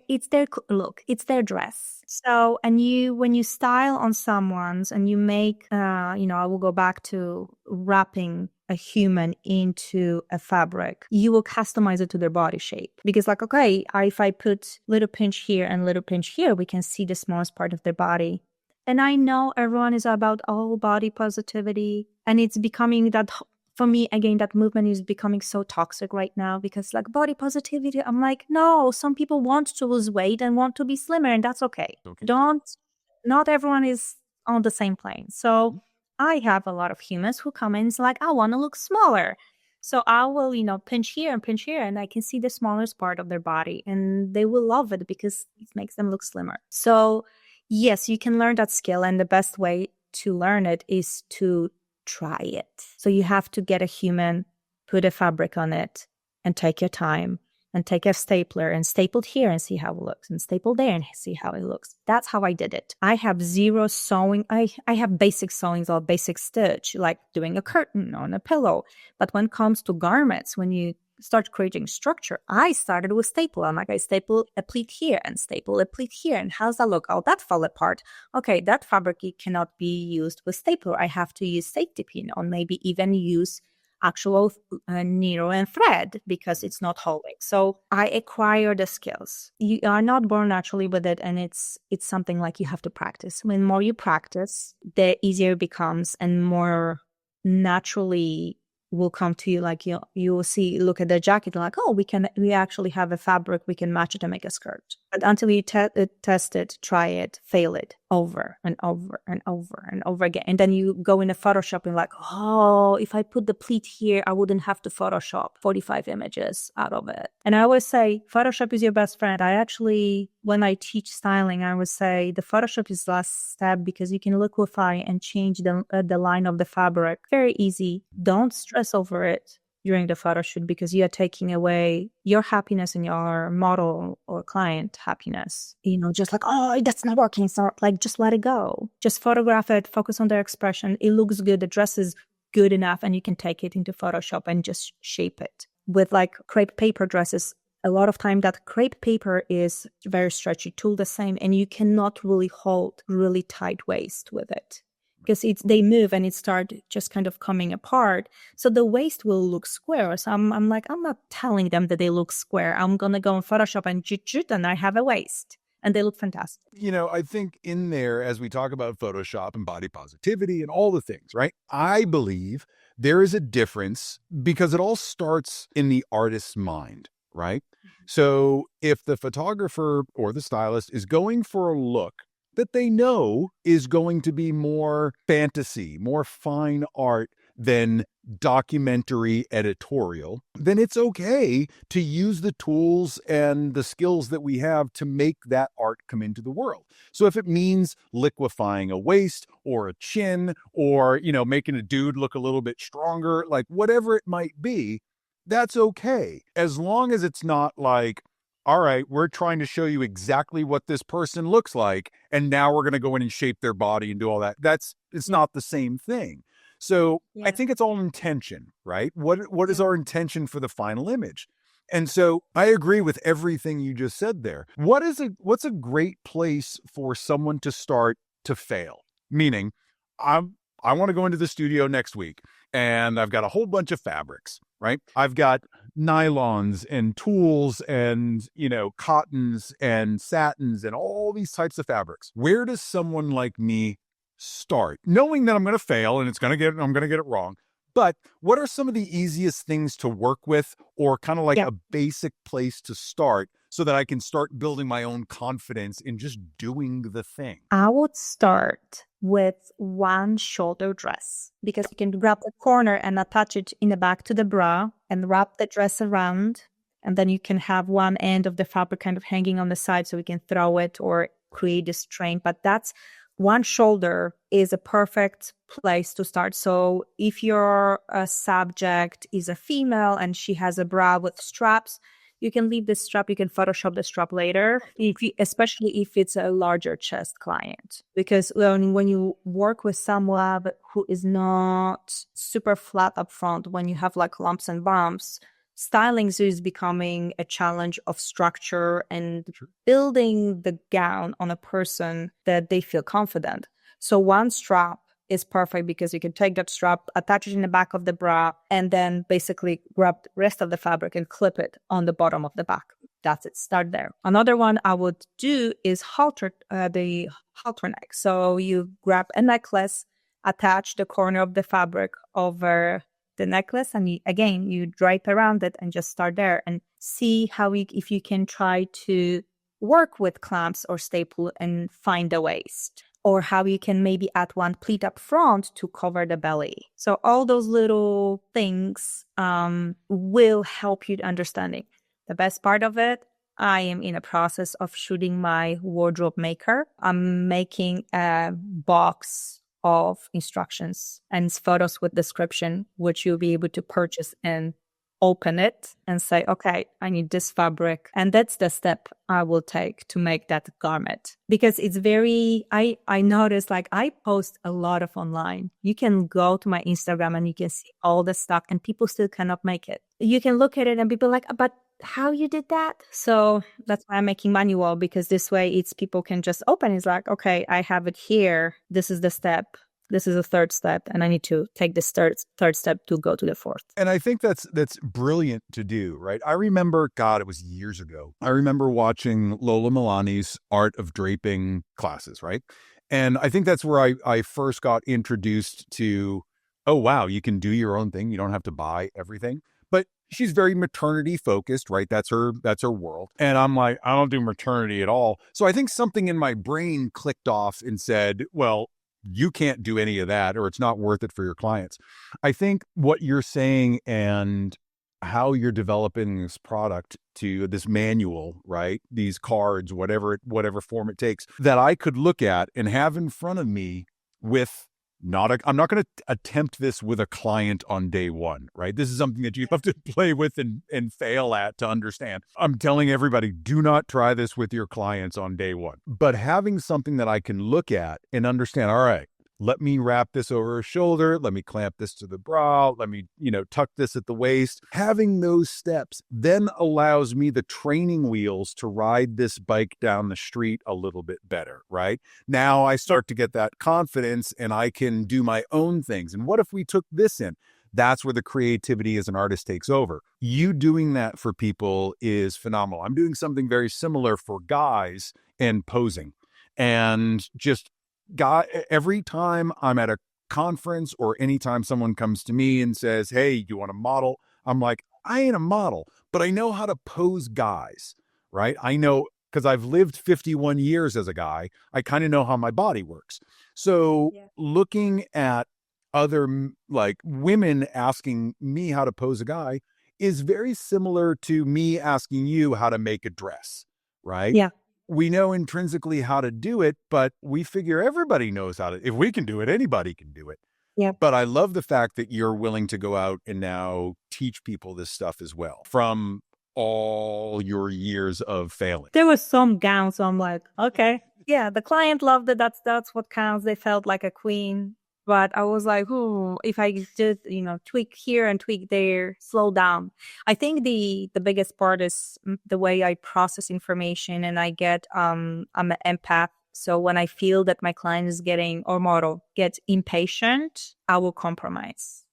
Speaker 2: it's their look, it's their dress. So, and when you style on someone's and you make, I will go back to wrapping a human into a fabric, you will customize it to their body shape. Because like, okay, if I put little pinch here and little pinch here, we can see the smallest part of their body. And I know everyone is about all body positivity, and it's becoming that, for me, again, that movement is becoming so toxic right now because like body positivity, I'm like, no, some people want to lose weight and want to be slimmer, and that's okay. Not everyone is on the same plane. So I have a lot of humans who come in and it's like, I want to look smaller. So I will, pinch here, and I can see the smallest part of their body, and they will love it because it makes them look slimmer. So yes, you can learn that skill, and the best way to learn it is to try it. So you have to get a human, put a fabric on it, and take your time, and take a stapler and staple it here and see how it looks, and staple there and see how it looks. That's how I did it. I have zero sewing. I have basic sewings or basic stitch, like doing a curtain on a pillow. But when it comes to garments, when you start creating structure, I started with staple. I'm like, I staple a pleat here and staple a pleat here. And how's that look? Oh, that fell apart. Okay, that fabric cannot be used with stapler. I have to use safety pin, or maybe even use actual needle and thread because it's not holding. So I acquire the skills. You are not born naturally with it, and it's something like you have to practice. When more you practice, the easier it becomes, and more naturally will come to you. Like you will see, look at the jacket, like, oh, we actually have a fabric, we can match it and make a skirt. But until you test it, try it, fail it over and over and over and over again, and then you go in a Photoshop and like, oh, if I put the pleat here, I wouldn't have to Photoshop 45 images out of it. And I always say Photoshop is your best friend. I actually, when I teach styling, I would say the Photoshop is the last step because you can liquefy and change the line of the fabric. Very easy. Don't stress over it during the photo shoot because you are taking away your happiness and your model or client happiness. Just like, oh, that's not working. So like, just let it go. Just photograph it, focus on their expression. It looks good. The dress is good enough, and you can take it into Photoshop and just shape it. With like crepe paper dresses, a lot of time that crepe paper is very stretchy, tool the same, and you cannot really hold really tight waist with it. Because they move and it start just kind of coming apart. So the waist will look square. So I'm like, I'm not telling them that they look square. I'm going to go in Photoshop and I have a waist. And they look fantastic.
Speaker 3: I think in there, as we talk about Photoshop and body positivity and all the things, right? I believe there is a difference because it all starts in the artist's mind, right? So if the photographer or the stylist is going for a look that they know is going to be more fantasy, more fine art than documentary editorial, then it's okay to use the tools and the skills that we have to make that art come into the world. So if it means liquefying a waist or a chin or, making a dude look a little bit stronger, like whatever it might be, that's okay. As long as it's not like, all right, we're trying to show you exactly what this person looks like, and now we're going to go in and shape their body and do all that. It's not the same thing. So I think it's all intention, right? What is our intention for the final image? And so I agree with everything you just said there. What's a great place for someone to start to fail? Meaning, I want to go into the studio next week and I've got a whole bunch of fabrics, right? I've got nylons and tools and, cottons and satins and all these types of fabrics. Where does someone like me start, knowing that I'm going to fail and I'm going to get it wrong. But what are some of the easiest things to work with, or kind of like a basic place to start so that I can start building my own confidence in just doing the thing?
Speaker 2: I would start with one shoulder dress, because you can grab the corner and attach it in the back to the bra and wrap the dress around. And then you can have one end of the fabric kind of hanging on the side so we can throw it or create a strain. But that's one shoulder is a perfect place to start. So if your subject is a female and she has a bra with straps, you can leave the strap, you can Photoshop the strap later, especially if it's a larger chest client. Because when you work with someone who is not super flat up front, when you have like lumps and bumps, styling is becoming a challenge of structure and building the gown on a person that they feel confident. So one strap is perfect, because you can take that strap, attach it in the back of the bra, and then basically grab the rest of the fabric and clip it on the bottom of the back. That's it. Start there. Another one I would do is the halter neck. So you grab a necklace, attach the corner of the fabric over the necklace, and you drape around it and just start there and see if you can try to work with clamps or staple and find the waist, or how you can maybe add one pleat up front to cover the belly. So all those little things will help you understanding. The best part of it, I am in a process of shooting my wardrobe maker. I'm making a box of instructions and photos with description, which you'll be able to purchase and open it and say, okay, I need this fabric. And that's the step I will take to make that garment. Because it's I noticed, like, I post a lot of online. You can go to my Instagram and you can see all the stuff, and people still cannot make it. You can look at it and people like, but how you did that? So that's why I'm making manual, because this way people can just open. It's like, okay, I have it here. This is the step. This is a third step, and I need to take this third step to go to the fourth.
Speaker 3: And I think that's brilliant to do, right? I remember, God, it was years ago. I remember watching Lola Milani's Art of Draping classes, right? And I think that's where I first got introduced to, oh, wow, you can do your own thing. You don't have to buy everything. But she's very maternity focused, right? That's her world. And I'm like, I don't do maternity at all. So I think something in my brain clicked off and said, well, you can't do any of that, or it's not worth it for your clients. I think what you're saying and how you're developing this product, to this manual, right? These cards, whatever form it takes, that I could look at and have in front of me with I'm not going to attempt this with a client on day one, right? This is something that you have to play with and fail at to understand. I'm telling everybody, do not try this with your clients on day one. But having something that I can look at and understand, all right, let me wrap this over her shoulder. Let me clamp this to the bra. Let me, tuck this at the waist. Having those steps then allows me the training wheels to ride this bike down the street a little bit better, right? Now I start to get that confidence and I can do my own things. And what if we took this in? That's where the creativity as an artist takes over. You doing that for people is phenomenal. I'm doing something very similar for guys and posing. And just every time I'm at a conference or anytime someone comes to me and says, hey, you want a model? I'm like, I ain't a model, but I know how to pose guys, right? I know, because I've lived 51 years as a guy, I kind of know how my body works. So looking at other like women asking me how to pose a guy is very similar to me asking you how to make a dress, right?
Speaker 2: Yeah.
Speaker 3: We know intrinsically how to do it, but we figure everybody knows how to. If we can do it, anybody can do it.
Speaker 2: Yeah.
Speaker 3: But I love the fact that you're willing to go out and now teach people this stuff as well, from all your years of failing.
Speaker 2: There were some gowns, so I'm like, okay. Yeah, the client loved it. That's what counts. They felt like a queen. But I was like, if I just, tweak here and tweak there, slow down. I think the biggest part is the way I process information, and I'm an empath. So when I feel that my client is or model gets impatient, I will compromise.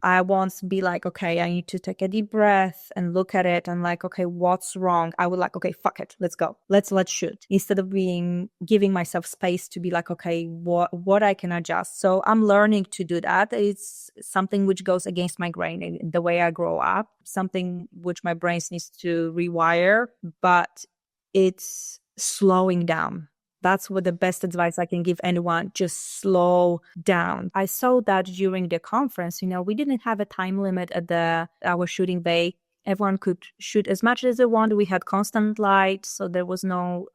Speaker 2: I want to be like, okay, I need to take a deep breath and look at it and like, okay, what's wrong? I would like, okay, fuck it, let's go. Let's shoot. Instead of giving myself space to be like, okay, what I can adjust. So I'm learning to do that. It's something which goes against my grain, the way I grow up, something which my brain needs to rewire, but it's slowing down. That's what the best advice I can give anyone. Just slow down. I saw that during the conference, we didn't have a time limit at our shooting bay. Everyone could shoot as much as they wanted. We had constant light, so there was no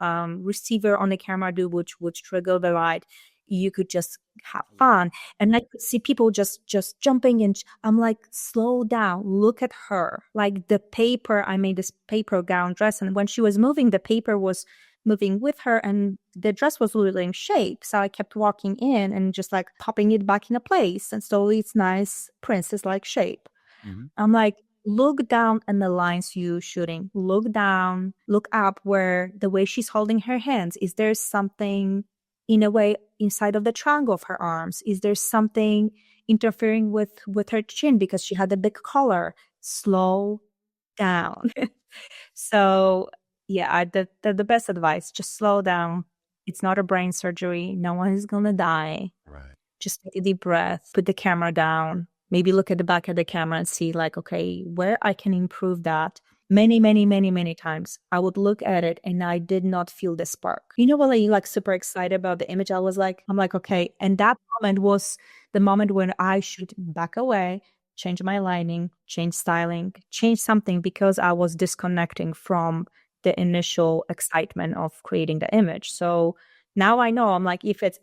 Speaker 2: receiver on the camera which would trigger the light. You could just have fun. And I could see people just jumping in. I'm like, slow down, look at her. Like the paper, I made this paper gown dress. And when she was moving, the paper was moving with her and the dress was losing shape. So I kept walking in and just like popping it back into place. And slowly it's nice princess-like shape. Mm-hmm. I'm like, look down at the lines you shooting. Look down, look up where the way she's holding her hands. Is there something in a way inside of the triangle of her arms? Is there something interfering with her chin because she had a big collar? Slow down. So yeah, the best advice, just slow down. It's not a brain surgery. No one is going to die.
Speaker 1: Right.
Speaker 2: Just take a deep breath, put the camera down, maybe look at the back of the camera and see like, okay, where I can improve that. Many, many, many, many times I would look at it and I did not feel the spark. When I like super excited about the image, I'm like, okay. And that moment was the moment when I should back away, change my lighting, change styling, change something because I was disconnecting from the initial excitement of creating the image. So now I know, I'm like, if it's,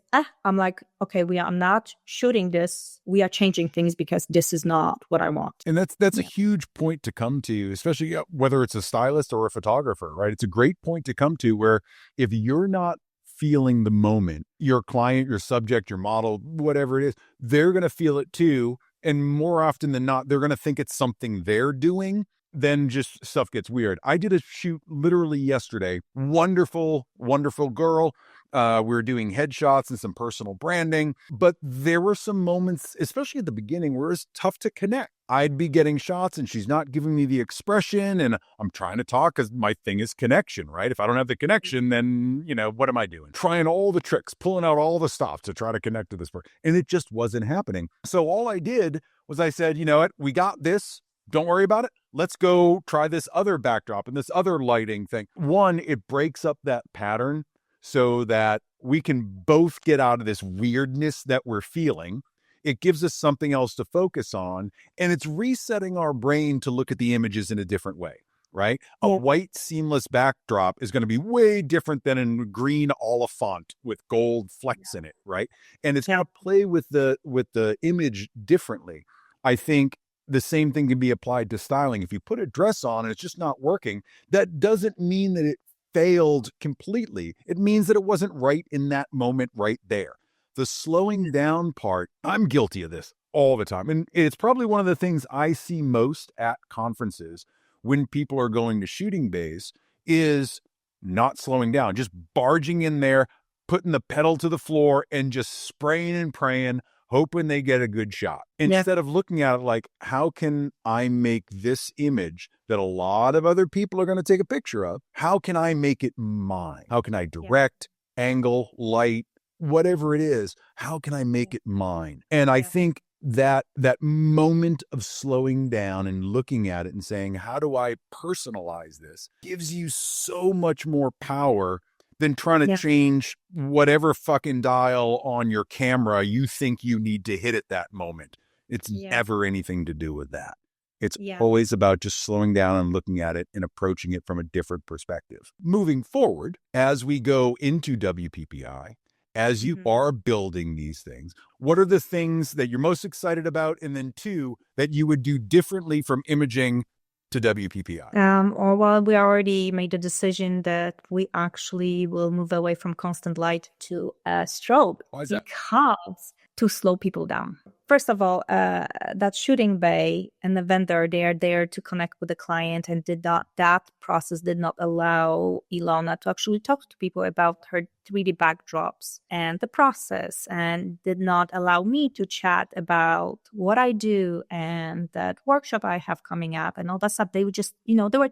Speaker 2: I'm like, okay, I'm not shooting this. We are changing things because this is not what I want.
Speaker 3: And that's a huge point to come to, especially whether it's a stylist or a photographer, right? It's a great point to come to where if you're not feeling the moment, your client, your subject, your model, whatever it is, they're going to feel it too. And more often than not, they're going to think it's something they're doing. Then just stuff gets weird. I did a shoot literally yesterday. Wonderful, wonderful girl. We were doing headshots and some personal branding, but there were some moments, especially at the beginning, where it's tough to connect. I'd be getting shots and she's not giving me the expression and I'm trying to talk because my thing is connection, right? If I don't have the connection, then, what am I doing? Trying all the tricks, pulling out all the stops to try to connect to this person. And it just wasn't happening. So all I did was I said, you know what? We got this. Don't worry about it. Let's go try this other backdrop and this other lighting thing. One, it breaks up that pattern so that we can both get out of this weirdness that we're feeling. It gives us something else to focus on, and it's resetting our brain to look at the images in a different way, right? A white seamless backdrop is going to be way different than a green oliphant with gold flecks in it, right? And it's going to play with the image differently. I think the same thing can be applied to styling. If you put a dress on and it's just not working, that doesn't mean that it failed completely. It means that it wasn't right in that moment right there. The slowing down part, I'm guilty of this all the time. And it's probably one of the things I see most at conferences when people are going to shooting bays is not slowing down, just barging in there, putting the pedal to the floor and just spraying and praying, hoping they get a good shot. Instead of looking at it like, how can I make this image that a lot of other people are going to take a picture of? How can I make it mine? How can I direct, angle, light, whatever it is? How can I make it mine? And I think that moment of slowing down and looking at it and saying, how do I personalize this, gives you so much more power than trying to change whatever fucking dial on your camera you think you need to hit at that moment. It's never anything to do with that. It's always about just slowing down and looking at it and approaching it from a different perspective. Moving forward, as we go into WPPI, as you are building these things, what are the things that you're most excited about? And then two, that you would do differently from imaging to WPPI?
Speaker 2: We already made the decision that we actually will move away from constant light to a strobe.
Speaker 3: Why is that?
Speaker 2: Because to slow people down. first of all, that shooting bay and the vendor, they are there to connect with the client, and that process did not allow Ilona to actually talk to people about her 3D backdrops and the process, and did not allow me to chat about what I do and that workshop I have coming up and all that stuff. They would just, they were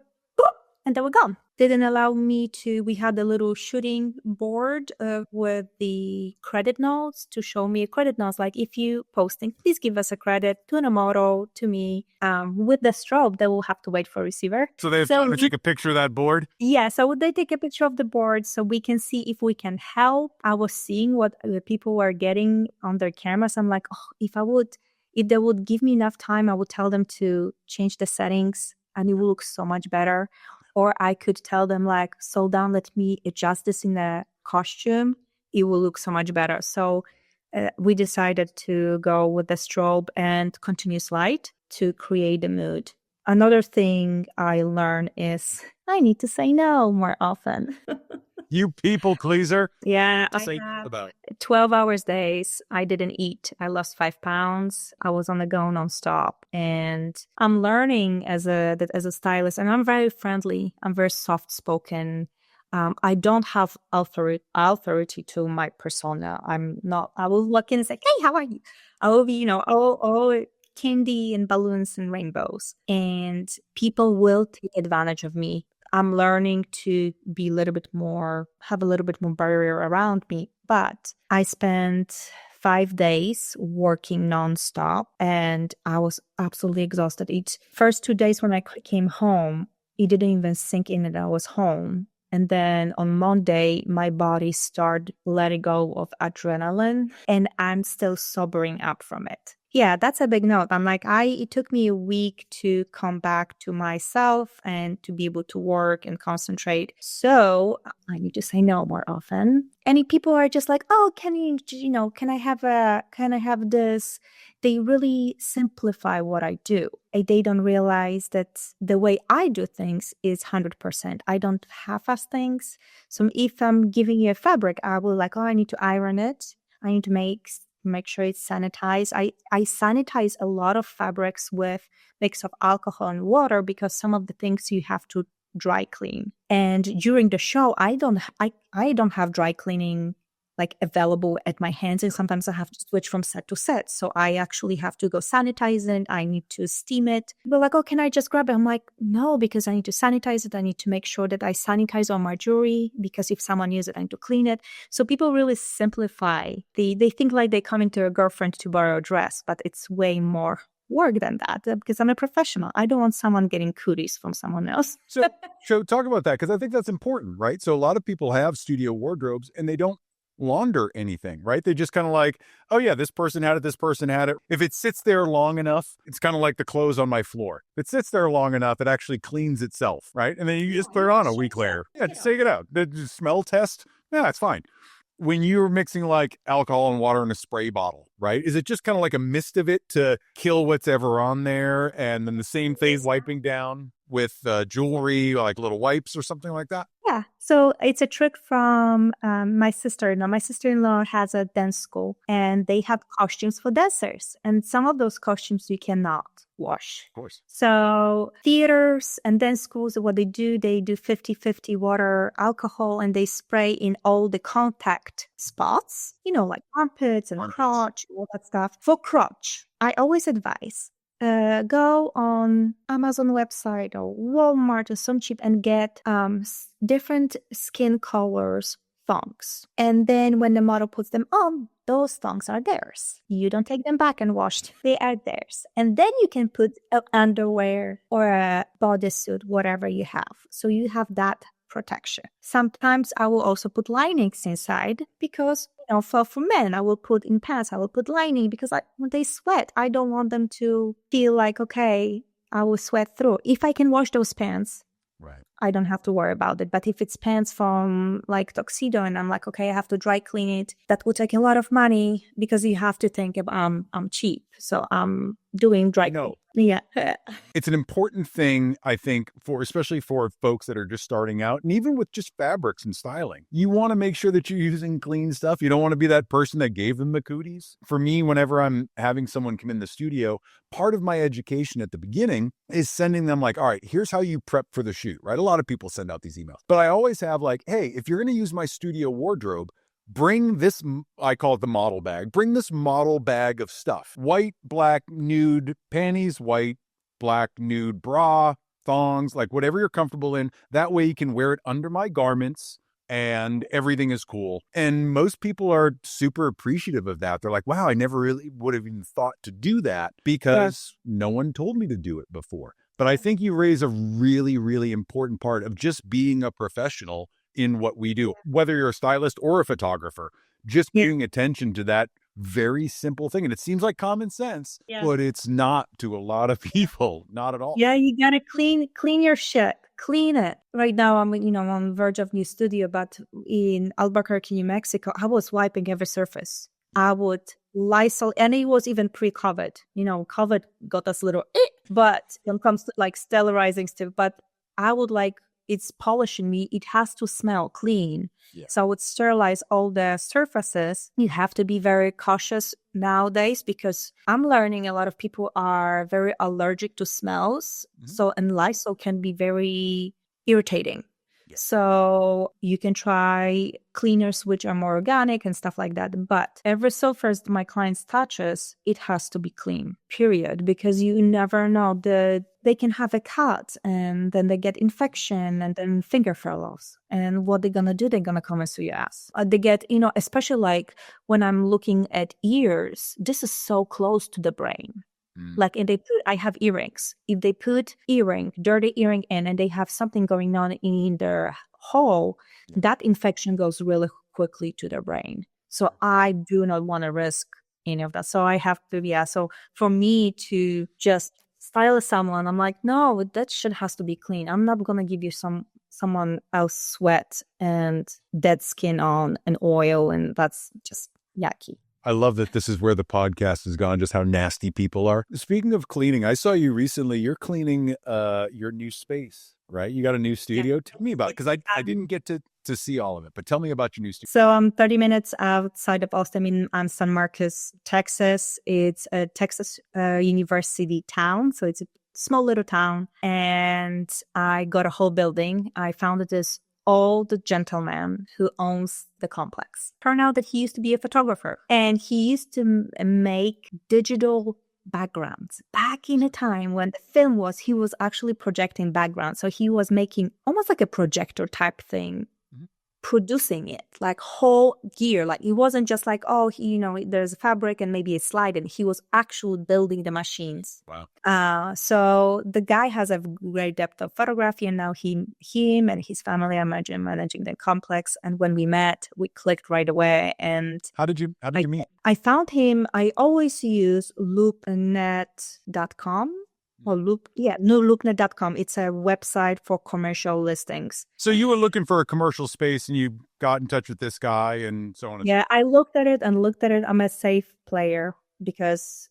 Speaker 2: and they were gone. They didn't allow me to, we had a little shooting board with the credit notes to show me credit notes. Like, if you posting, please give us a credit to a model, to me. With the strobe, they will have to wait for a receiver.
Speaker 3: So they have time to take a picture of that board?
Speaker 2: Yeah, so would they take a picture of the board so we can see if we can help? I was seeing what the people were getting on their cameras. I'm like, if they would give me enough time, I would tell them to change the settings and it will look so much better. Or I could tell them, like, slow down, let me adjust this in the costume. It will look so much better. So we decided to go with the strobe and continuous light to create the mood. Another thing I learned is I need to say no more often.
Speaker 3: You people pleaser.
Speaker 2: Yeah,
Speaker 3: Say
Speaker 2: I have
Speaker 3: about
Speaker 2: 12 hours days. I didn't eat. I lost 5 pounds. I was on the go nonstop. And I'm learning as a stylist, and I'm very friendly. I'm very soft spoken. I don't have authority to my persona. I'm not, I will look in and say, hey, how are you? I will be, all candy and balloons and rainbows. And people will take advantage of me. I'm learning to be have a little bit more barrier around me. But I spent 5 days working nonstop and I was absolutely exhausted. First 2 days when I came home, it didn't even sink in that I was home. And then on Monday, my body started letting go of adrenaline and I'm still sobering up from it. Yeah, that's a big note. I'm like, it took me a week to come back to myself and to be able to work and concentrate. So I need to say no more often. And people are just like, oh, can I have this? They really simplify what I do. They don't realize that the way I do things is 100%. I don't half-ass things. So if I'm giving you a fabric, I will like, I need to iron it. I need to make sure it's sanitized. I sanitize a lot of fabrics with mix of alcohol and water because some of the things you have to dry clean. And during the show, I don't have dry cleaning like available at my hands, and sometimes I have to switch from set to set. So I actually have to go sanitize it. I need to steam it. But like, oh, can I just grab it? I'm like, no, because I need to sanitize it. I need to make sure that I sanitize all my jewelry because if someone uses it, I need to clean it. So people really simplify. They think like they come into a girlfriend to borrow a dress, but it's way more work than that because I'm a professional. I don't want someone getting cooties from someone else.
Speaker 3: So talk about that, because I think that's important, right? So a lot of people have studio wardrobes and they don't launder anything, right? They just kind of like, oh yeah, this person had it. If it sits there long enough, it's kind of like the clothes on my floor. If it sits there long enough, it actually cleans itself, right? And then you just put it on a week later. Yeah, just take it out. The smell test, yeah, it's fine. When you're mixing like alcohol and water in a spray bottle, right? Is it just kind of like a mist of it to kill what's ever on there? And then the same thing wiping down with jewelry, like little wipes or something like that?
Speaker 2: Yeah. So it's a trick from my sister-in-law. My sister-in-law has a dance school and they have costumes for dancers. And some of those costumes you cannot wash.
Speaker 3: Of course.
Speaker 2: So theaters and dance schools, what they do 50-50 water, alcohol, and they spray in all the contact spots, like armpits and crotch, all that stuff. For crotch, I always advise go on Amazon website or Walmart or some cheap and get different skin colors thongs. And then when the model puts them on, those thongs are theirs. You don't take them back and wash. They are theirs. And then you can put an underwear or a bodysuit, whatever you have. So you have that protection. Sometimes I will also put linings inside because for men, I will put in pants, I will put lining because when they sweat, I don't want them to feel like, okay, I will sweat through. If I can wash those pants,
Speaker 3: right,
Speaker 2: I don't have to worry about it. But if it's pants from like tuxedo and I'm like, okay, I have to dry clean it, that will take a lot of money because you have to think I'm cheap. So I'm doing dry
Speaker 3: No.
Speaker 2: clean. Yeah.
Speaker 3: It's an important thing, I think, especially for folks that are just starting out, and even with just fabrics and styling. You want to make sure that you're using clean stuff. You don't want to be that person that gave them the cooties. For me, whenever I'm having someone come in the studio, part of my education at the beginning is sending them like, all right, here's how you prep for the shoot, right? A lot of people send out these emails, but I always have like, hey, if you're going to use my studio wardrobe, bring this, I call it the model bag. Bring this model bag of stuff. White, black, nude panties, white, black, nude bra, thongs, like whatever you're comfortable in. That way you can wear it under my garments and everything is cool. And most people are super appreciative of that. They're like, wow, I never really would have even thought to do that because no one told me to do it before. But I think you raise a really, really important part of just being a professional in what we do, whether you're a stylist or a photographer, just paying attention to that very simple thing. And it seems like common sense, but it's not to a lot of people, not at all.
Speaker 2: Yeah, you gotta clean your shit. Clean it. Right now, I'm on the verge of new studio, but in Albuquerque, New Mexico, I was wiping every surface. I would Lysol, and it was even pre-COVID. COVID got us a little, but when it comes to like sterilizing stuff, but I would like, it's polishing me. It has to smell clean. Yeah. So I would sterilize all the surfaces. You have to be very cautious nowadays because I'm learning a lot of people are very allergic to smells. Mm-hmm. And Lysol can be very irritating. Yeah. So you can try cleaners which are more organic and stuff like that. But every surface my clients touches, it has to be clean, period. Because you never know they can have a cut and then they get infection and then finger fell off. And what they're going to do, they're going to come and sue your ass. They get, especially like when I'm looking at ears, this is so close to the brain. Like, and I have earrings. If they put dirty earring in and they have something going on in their hole, that infection goes really quickly to their brain. So I do not want to risk any of that. So I have to, so for me to just style someone, I'm like, no, that shit has to be clean. I'm not going to give you someone else sweat and dead skin on and oil. And that's just yucky.
Speaker 3: I love that this is where the podcast has gone, just how nasty people are. Speaking of cleaning, I saw you recently, you're cleaning your new space, right? You got a new studio. Tell me about it, because I didn't get to see all of it, but tell me about your new studio.
Speaker 2: So I'm 30 minutes outside of Austin. I'm San Marcos, Texas. It's a Texas university town. So it's a small little town. And I got a whole building. I founded this old gentleman who owns the complex. Turned out that he used to be a photographer and he used to make digital backgrounds. Back in a time when the film he was actually projecting backgrounds. So he was making almost like a projector type thing, producing it like whole gear. Like it wasn't just like, there's a fabric and maybe a slide, and he was actually building the machines.
Speaker 3: Wow.
Speaker 2: So the guy has a great depth of photography, and now him and his family are managing the complex. And when we met, we clicked right away. And
Speaker 3: how did you meet?
Speaker 2: I found him. I always use loopnet.com. Or loopnet.com. It's a website for commercial listings.
Speaker 3: So you were looking for a commercial space and you got in touch with this guy and so on.
Speaker 2: I looked at it. I'm a safe player because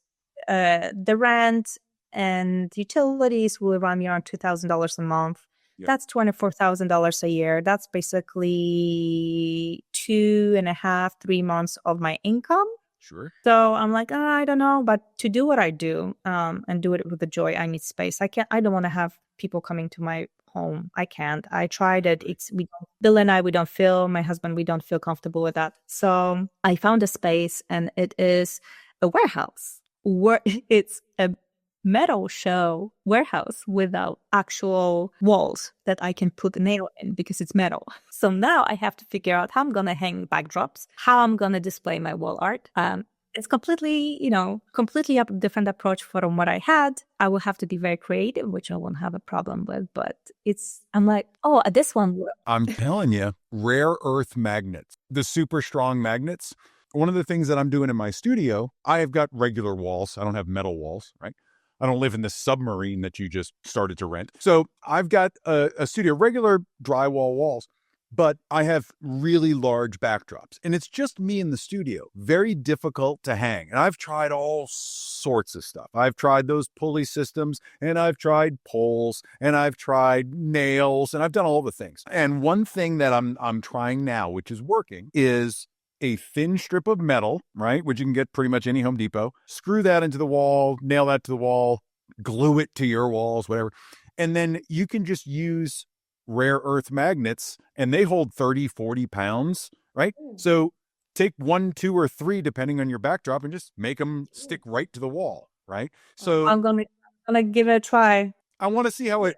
Speaker 2: the rent and utilities will run me around $2,000 a month. Yep. That's $24,000 a year. That's basically 2.5-3 months of my income.
Speaker 3: Sure.
Speaker 2: So I'm like, I don't know, but to do what I do, and do it with the joy, I need space. I don't want to have people coming to my home. I can't. I tried it. Bill and I, my husband, we don't feel comfortable with that. So I found a space, and it is a warehouse. It's a metal show warehouse without actual walls that I can put a nail in because it's metal. So now I have to figure out how I'm going to hang backdrops, how I'm going to display my wall art. It's completely a different approach from what I had. I will have to be very creative, which I won't have a problem with, but I'm like, this one.
Speaker 3: I'm telling you, rare earth magnets, the super strong magnets. One of the things that I'm doing in my studio, I have got regular walls. I don't have metal walls, right? I don't live in this submarine that you just started to rent. So I've got a studio, regular drywall walls, but I have really large backdrops and it's just me in the studio. Very difficult to hang. And I've tried all sorts of stuff. I've tried those pulley systems and I've tried poles and I've tried nails and I've done all the things. And one thing that I'm trying now, which is working, is a thin strip of metal, right? Which you can get pretty much any Home Depot. Screw that into the wall, nail that to the wall, glue it to your walls, whatever. And then you can just use rare earth magnets and they hold 30, 40 pounds, right? So take 1, 2, or 3, depending on your backdrop, and just make them stick right to the wall, right? So
Speaker 2: I'm gonna give it a try.
Speaker 3: I want to see how it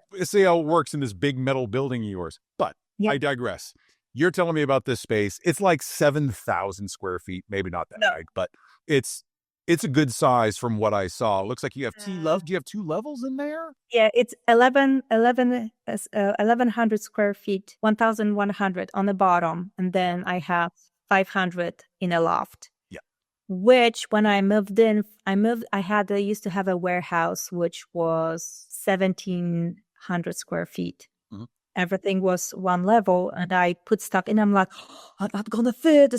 Speaker 3: works in this big metal building of yours. But
Speaker 2: Yeah.
Speaker 3: I digress. You're telling me about this space. It's like 7,000 square feet, maybe not that big, but it's a good size from what I saw. It looks like you have do you have 2 levels in there?
Speaker 2: Yeah, it's 1,100 square feet, 1,100 on the bottom, and then I have 500 in a loft.
Speaker 3: Yeah.
Speaker 2: Which when I moved in, I used to have a warehouse which was 1,700 square feet.
Speaker 3: Mhm.
Speaker 2: Everything was one level, and I put stuff in. I'm like, oh, I'm not gonna fit.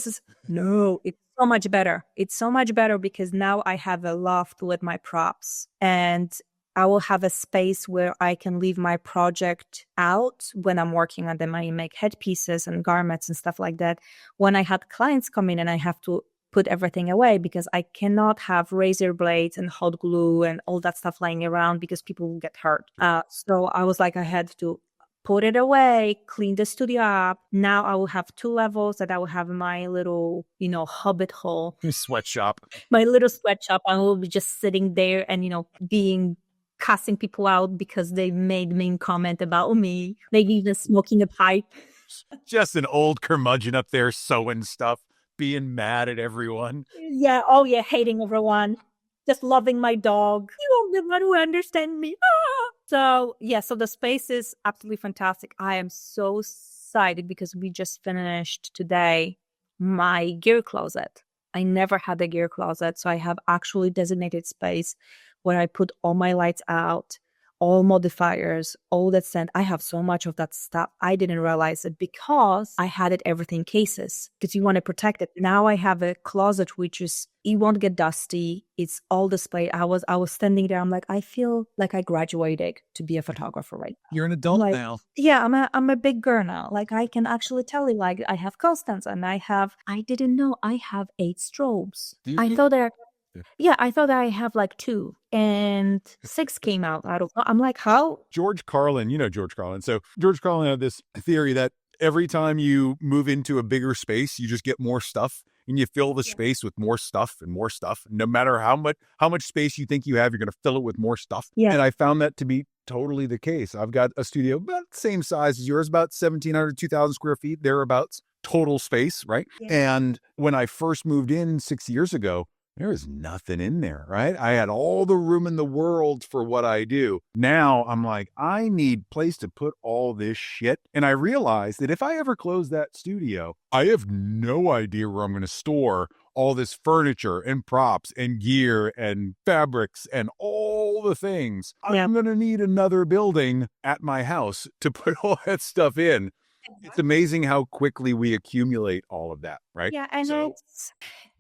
Speaker 2: No, it's so much better. It's so much better because now I have a loft with my props, and I will have a space where I can leave my project out when I'm working on them. I make headpieces and garments and stuff like that. When I had clients come in and I have to put everything away because I cannot have razor blades and hot glue and all that stuff lying around because people will get hurt. So I was like, I had to put it away, clean the studio up. Now I will have 2 levels that I will have my little, hobbit hole,
Speaker 3: Sweatshop.
Speaker 2: my little sweatshop. I will be just sitting there and, cussing people out because they made mean comment about me. They even smoking a pipe.
Speaker 3: Just an old curmudgeon up there sewing stuff, being mad at everyone.
Speaker 2: Yeah. Oh yeah. Hating everyone. Just loving my dog. You won't never understand me. Ah! So the space is absolutely fantastic. I am so excited because we just finished today my gear closet. I never had a gear closet, so I have actually designated space where I put all my lights out, all modifiers, all that scent. I have so much of that stuff. I didn't realize it because I had it everything in cases because you want to protect it. Now I have a closet which it won't get dusty. It's all displayed. I was standing there. I'm like, I feel like I graduated to be a photographer right now.
Speaker 3: You're an adult now.
Speaker 2: Yeah, I'm a big girl now. Like I can actually tell you, like I have constants and I didn't know I have 8 strobes. I thought that I have like 2 and 6 came out. I don't know. I'm like, how?
Speaker 3: George Carlin, George Carlin. So George Carlin had this theory that every time you move into a bigger space, you just get more stuff and you fill the space with more stuff and more stuff. No matter how much space you think you have, you're going to fill it with more stuff.
Speaker 2: Yeah.
Speaker 3: And I found that to be totally the case. I've got a studio about the same size as yours, about 1,700, 2,000 square feet, thereabouts, total space, right? Yeah. And when I first moved in 6 years ago, there was nothing in there, right? I had all the room in the world for what I do. Now I'm like, I need place to put all this shit. And I realized that if I ever close that studio, I have no idea where I'm going to store all this furniture and props and gear and fabrics and all the things. Yeah. I'm going to need another building at my house to put all that stuff in. It's amazing how quickly we accumulate all of that, right?
Speaker 2: Yeah, and it's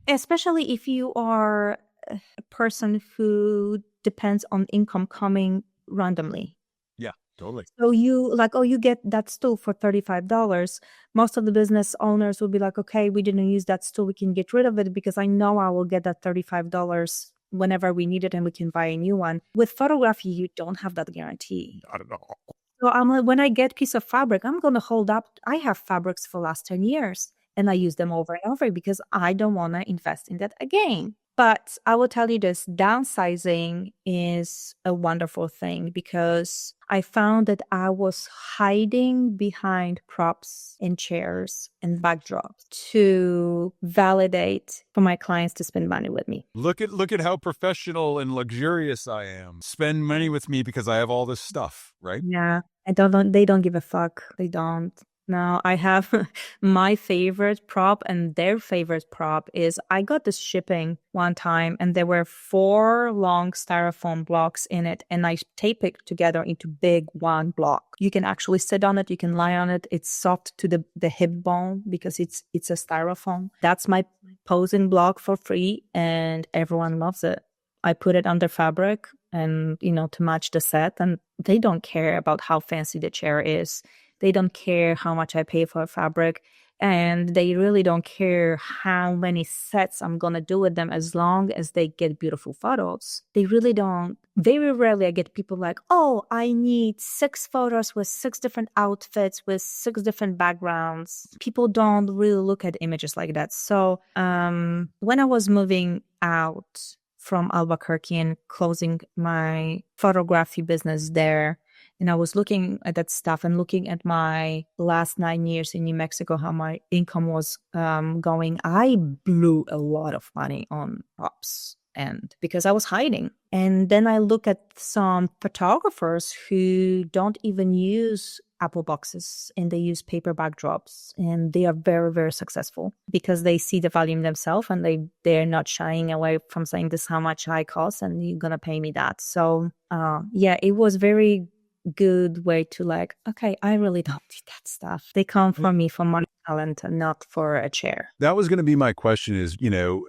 Speaker 2: especially if you are a person who depends on income coming randomly.
Speaker 3: Yeah, totally.
Speaker 2: So you get that stool for $35. Most of the business owners will be like, okay, we didn't use that stool. We can get rid of it because I know I will get that $35 whenever we need it and we can buy a new one. With photography, you don't have that guarantee.
Speaker 3: Not at all.
Speaker 2: So I'm like, when I get a piece of fabric, I'm going to hold up. I have fabrics for the last 10 years. And I use them over and over because I don't want to invest in that again. But I will tell you this, downsizing is a wonderful thing because I found that I was hiding behind props and chairs and backdrops to validate for my clients to spend money with me.
Speaker 3: Look at how professional and luxurious I am. Spend money with me because I have all this stuff, right?
Speaker 2: Yeah. They don't give a fuck. They don't. Now I have my favorite prop and their favorite prop is I got this shipping one time and there were 4 long styrofoam blocks in it and I tape it together into big one block. You can actually sit on it. You can lie on it. It's soft to the hip bone because it's a styrofoam. That's my posing block for free and everyone loves it. I put it under fabric and, to match the set, and they don't care about how fancy the chair is. They don't care how much I pay for fabric, and they really don't care how many sets I'm going to do with them as long as they get beautiful photos. They really don't. Very rarely I get people like, oh, I need 6 photos with 6 different outfits with 6 different backgrounds. People don't really look at images like that. So when I was moving out from Albuquerque and closing my photography business there, and I was looking at that stuff and looking at my last 9 years in New Mexico, how my income was going. I blew a lot of money on props, and because I was hiding. And then I look at some photographers who don't even use Apple boxes and they use paper backdrops, and they are very, very successful because they see the value in themselves and they're not shying away from saying this is how much I cost and you're gonna pay me that. So it was very good way to like, okay, I really don't need that stuff. They come from me for money, talent, and not for a chair.
Speaker 3: That was going to be my question is,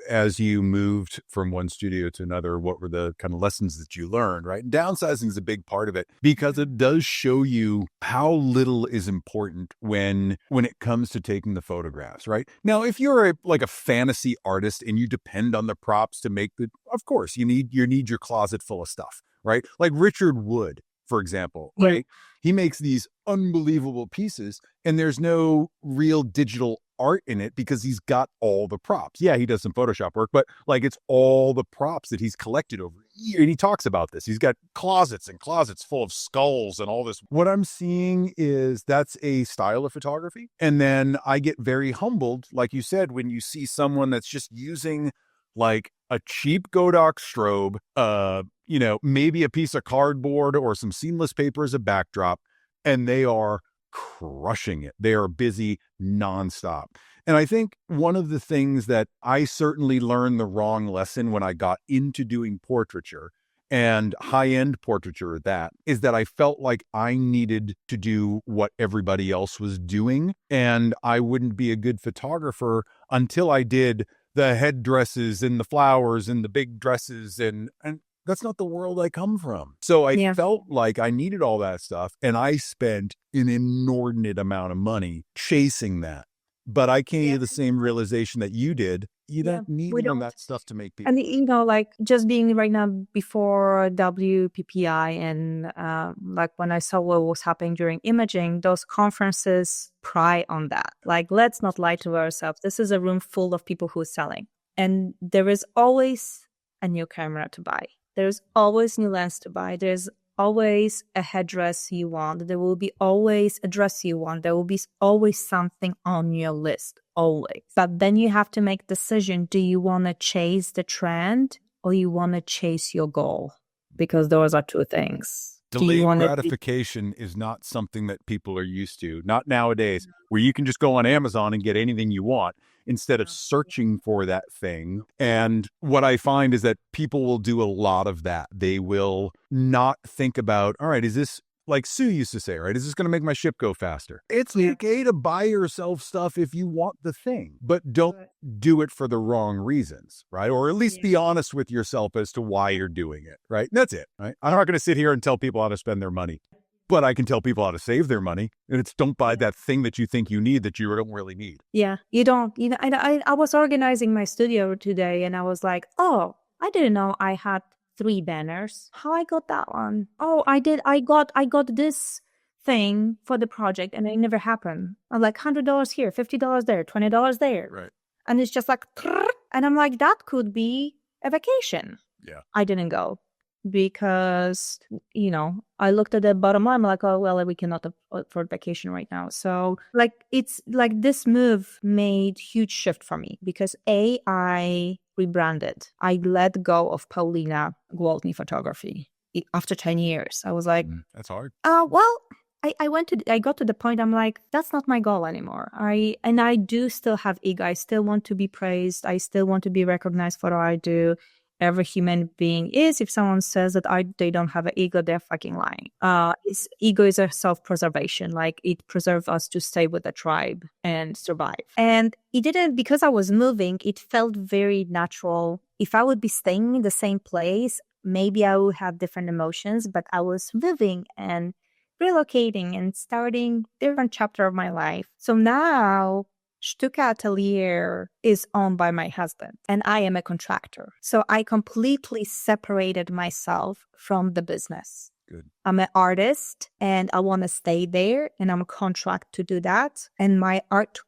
Speaker 3: as you moved from one studio to another, what were the kind of lessons that you learned, right? And downsizing is a big part of it because it does show you how little is important when it comes to taking the photographs, right? Now, if you're a fantasy artist and you depend on the props to make of course, you need your closet full of stuff, right? Like Richard Wood, for example, right? He makes these unbelievable pieces and there's no real digital art in it because he's got all the props. Yeah, he does some Photoshop work, but it's all the props that he's collected over years. And he talks about this. He's got closets and closets full of skulls and all this. What I'm seeing is that's a style of photography. And then I get very humbled, like you said, when you see someone that's just using like a cheap Godox strobe, maybe a piece of cardboard or some seamless paper as a backdrop, and they are crushing it. They are busy nonstop. And I think one of the things that I certainly learned the wrong lesson when I got into doing portraiture and high-end portraiture is that I felt like I needed to do what everybody else was doing, and I wouldn't be a good photographer until I did the headdresses and the flowers and the big dresses and that's not the world I come from. So I felt like I needed all that stuff and I spent an inordinate amount of money chasing that. But I came to the same realization that you did. You don't need that stuff to make people.
Speaker 2: And like just being right now before WPPI and like when I saw what was happening during imaging, those conferences pry on that. Like, let's not lie to ourselves. This is a room full of people who are selling. And there is always a new camera to buy. There's always new lens to buy. There's always a headdress you want. There will be always a dress you want. There will be always something on your list, always. But then you have to make a decision. Do you want to chase the trend or you want to chase your goal? Because those are two things.
Speaker 3: Delayed gratification is not something that people are used to, not nowadays, where you can just go on Amazon and get anything you want instead of searching for that thing. And what I find is that people will do a lot of that. They will not think about, all right, is this, like Sue used to say, right? Is this going to make my ship go faster? It's okay to buy yourself stuff if you want the thing, but don't do it for the wrong reasons, right? Or at least be honest with yourself as to why you're doing it, right? And that's it, right? I'm not going to sit here and tell people how to spend their money, but I can tell people how to save their money. And it's don't buy that thing that you think you need that you don't really need.
Speaker 2: Yeah, you don't. I was organizing my studio today and I was like, oh, I didn't know I had 3 banners. How I got that one? Oh, I did. I got this thing for the project and it never happened. I'm like $100 here, $50 there, $20 there.
Speaker 3: Right.
Speaker 2: And it's just like, and I'm like, that could be a vacation.
Speaker 3: Yeah.
Speaker 2: I didn't go because, I looked at the bottom line. I'm like, oh, well, we cannot afford vacation right now. So like, it's like this move made huge shift for me because I rebranded. I let go of Paulina Gwaltney photography after 10 years. I was like,
Speaker 3: that's hard.
Speaker 2: Well, I got to the point, I'm like, that's not my goal anymore. I do still have ego. I still want to be praised. I still want to be recognized for what I do. Every human being is. If someone says that they don't have an ego, they're fucking lying. Ego is a self-preservation. Like, it preserves us to stay with the tribe and survive. And it didn't, because I was moving, it felt very natural. If I would be staying in the same place, maybe I would have different emotions, but I was moving and relocating and starting different chapter of my life. So now Shtooka Atelier is owned by my husband and I am a contractor. So I completely separated myself from the business.
Speaker 3: Good.
Speaker 2: I'm an artist and I want to stay there and I'm a contract to do that. And my art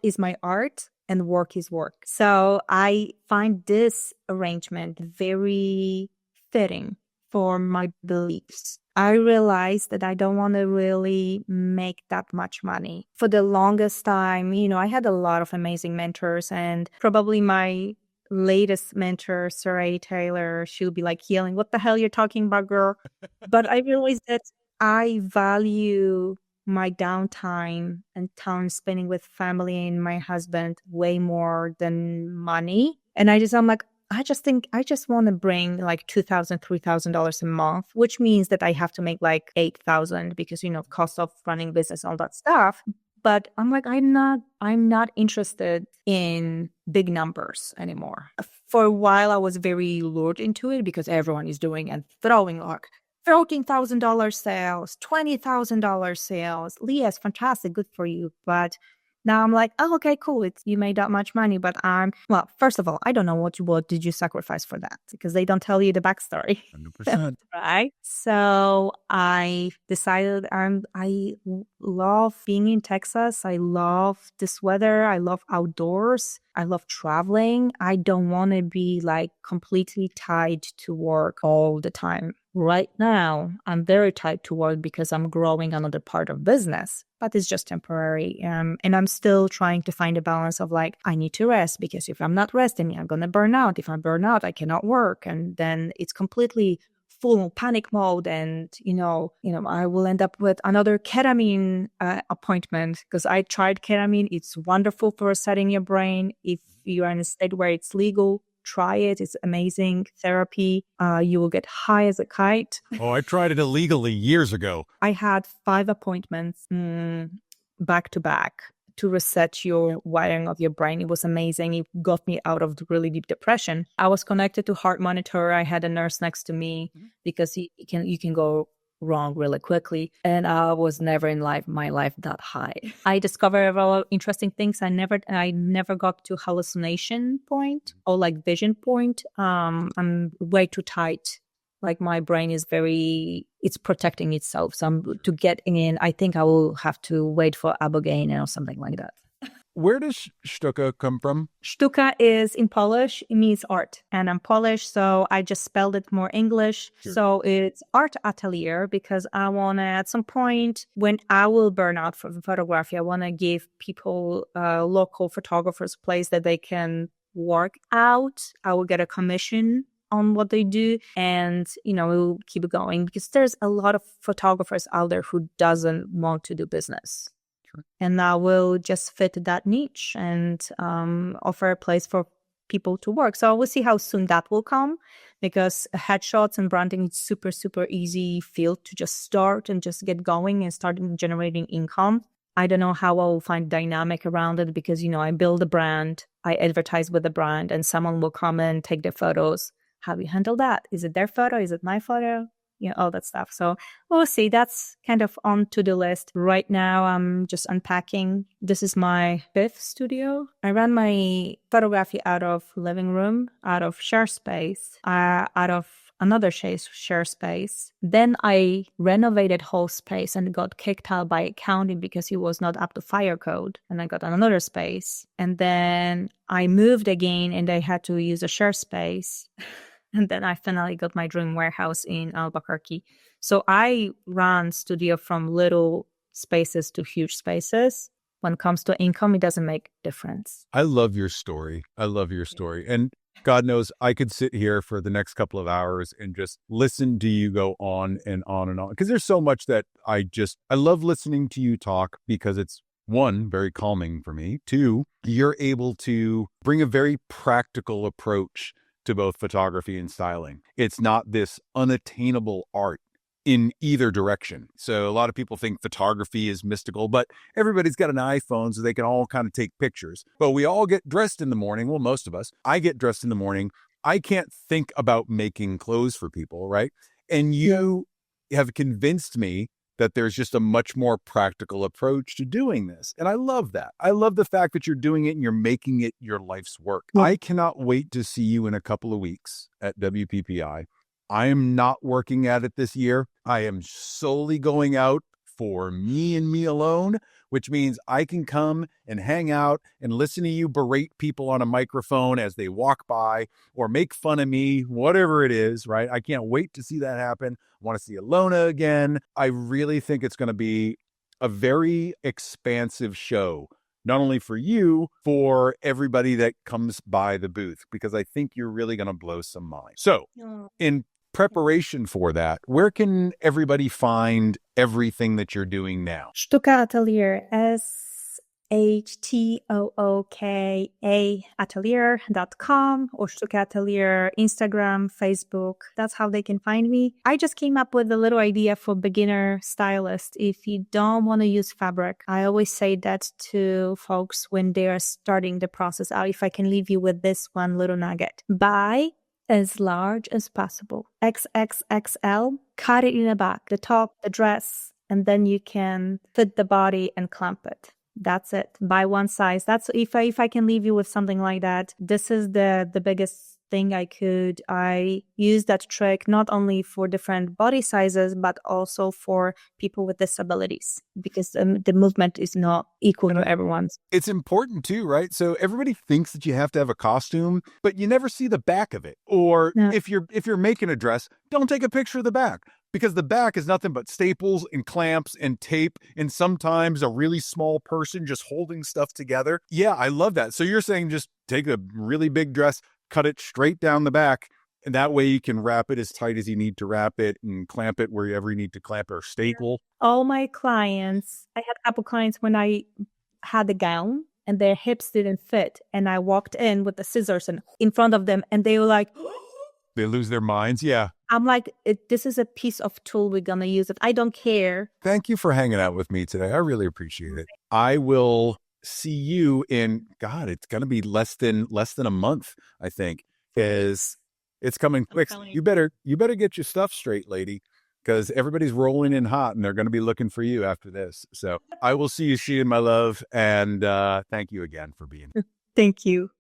Speaker 2: is my art and work is work. So I find this arrangement very fitting for my beliefs. I realized that I don't want to really make that much money. For the longest time, I had a lot of amazing mentors, and probably my latest mentor, Shtooka Taylor, she'll be like yelling, "What the hell you're talking about, girl?" But I realized that I value my downtime and time spending with family and my husband way more than money. And I'm like, I just want to bring like $2,000, $3,000 a month, which means that I have to make like 8,000 because, cost of running business, all that stuff. But I'm like, I'm not interested in big numbers anymore. For a while, I was very lured into it because everyone is doing and throwing like $13,000 sales, $20,000 sales. Yes, fantastic, good for you. But now I'm like, oh, okay, cool. You made that much money, but well, first of all, I don't know what did you sacrifice for that, because they don't tell you the backstory.
Speaker 3: 100%.
Speaker 2: Right? So I decided I love being in Texas. I love this weather. I love outdoors. I love traveling. I don't want to be like completely tied to work all the time. Right now, I'm very tied to work because I'm growing another part of business, but it's just temporary. And I'm still trying to find a balance of like, I need to rest, because if I'm not resting, I'm going to burn out. If I burn out, I cannot work. And then it's completely full panic mode. And, I will end up with another ketamine appointment, because I tried ketamine. It's wonderful for resetting your brain. If you're in a state where it's legal, try it. It's amazing therapy. You will get high as a kite.
Speaker 3: Oh, I tried it illegally years ago.
Speaker 2: I had 5 appointments back to back to reset your wiring of your brain. It was amazing. It got me out of the really deep depression. I was connected to heart monitor. I had a nurse next to me because you can go wrong really quickly. And I was never in my life that high. I discovered a lot of interesting things. I never got to hallucination point or like vision point. I'm way too tight. Like, my brain is it's protecting itself. So to get in, I think I will have to wait for Ibogaine or something like that.
Speaker 3: Where does Shtooka come from?
Speaker 2: Shtooka is in Polish. It means art. And I'm Polish, so I just spelled it more English.
Speaker 3: Sure.
Speaker 2: So it's art atelier, because I want to, at some point, when I will burn out from photography, I want to give people, local photographers, a place that they can work out. I will get a commission on what they do, and we'll keep going, because there's a lot of photographers out there who doesn't want to do business. Sure. And I will just fit that niche and offer a place for people to work. So we'll see how soon that will come, because headshots and branding is super, super easy field to just start and just get going and start generating income. I don't know how I will find dynamic around it, because I build a brand, I advertise with the brand, and someone will come and take the photos. How do you handle that? Is it their photo? Is it my photo? All that stuff. So we'll see. That's kind of on to-do list. Right now, I'm just unpacking. This is my 5th studio. I ran my photography out of living room, out of share space, out of another share space. Then I renovated whole space and got kicked out by county because it was not up to fire code. And I got another space. And then I moved again and I had to use a share space. And then I finally got my dream warehouse in Albuquerque. So I run studio from little spaces to huge spaces. When it comes to income, it doesn't make difference.
Speaker 3: I love your story. And God knows I could sit here for the next couple of hours and just listen to you go on and on and on. Because there's so much that I love listening to you talk because it's, one, very calming for me. Two, you're able to bring a very practical approach to both photography and styling. It's not this unattainable art in either direction. So a lot of people think photography is mystical, but everybody's got an iPhone so they can all kind of take pictures. But we all get dressed in the morning. Well, most of us. I get dressed in the morning. I can't think about making clothes for people, right? And you have convinced me that there's just a much more practical approach to doing this. And I love that. I love the fact that you're doing it and you're making it your life's work.
Speaker 2: Yeah.
Speaker 3: I cannot wait to see you in a couple of weeks at WPPI. I am not working at it this year. I am solely going out for me and me alone, which means I can come and hang out and listen to you berate people on a microphone as they walk by or make fun of me, whatever it is, right? I can't wait to see that happen. I want to see Alona again. I really think it's going to be a very expansive show, not only for you, for everybody that comes by the booth, because I think you're really going to blow some minds. So in preparation for that, where can everybody find everything that you're doing now?
Speaker 2: Shtooka Atelier, SHTOOKA Atelier.com or Shtooka Atelier, Instagram, Facebook. That's how they can find me. I just came up with a little idea for beginner stylist. If you don't want to use fabric, I always say that to folks when they are starting the process out. If I can leave you with this one little nugget, buy as large as possible. XXXL, cut it in the back, the top, the dress, and then you can fit the body and clamp it. That's it. Buy one size. That's if I can leave you with something like that. This is the biggest thing I use that trick not only for different body sizes, but also for people with disabilities, because the movement is not equal to everyone's.
Speaker 3: It's important too, right? So everybody thinks that you have to have a costume, but you never see the back of it. Or if you're making a dress, don't take a picture of the back, because the back is nothing but staples and clamps and tape and sometimes a really small person just holding stuff together. Yeah, I love that. So you're saying just take a really big dress, cut it straight down the back, and that way you can wrap it as tight as you need to wrap it and clamp it wherever you need to clamp it, or staple.
Speaker 2: All my clients, I had a couple clients when I had the gown and their hips didn't fit, and I walked in with the scissors and in front of them, and they were like,
Speaker 3: they lose their minds. Yeah.
Speaker 2: I'm like, this is a piece of tool. We're going to use it. I don't care.
Speaker 3: Thank you for hanging out with me today. I really appreciate it. I will see you in, God, it's going to be less than a month, I think, because it's coming quick. You better get your stuff straight, lady, because everybody's rolling in hot and they're going to be looking for you after this. So I will see you, Sheehan, my love. And thank you again for being here.
Speaker 2: Thank you.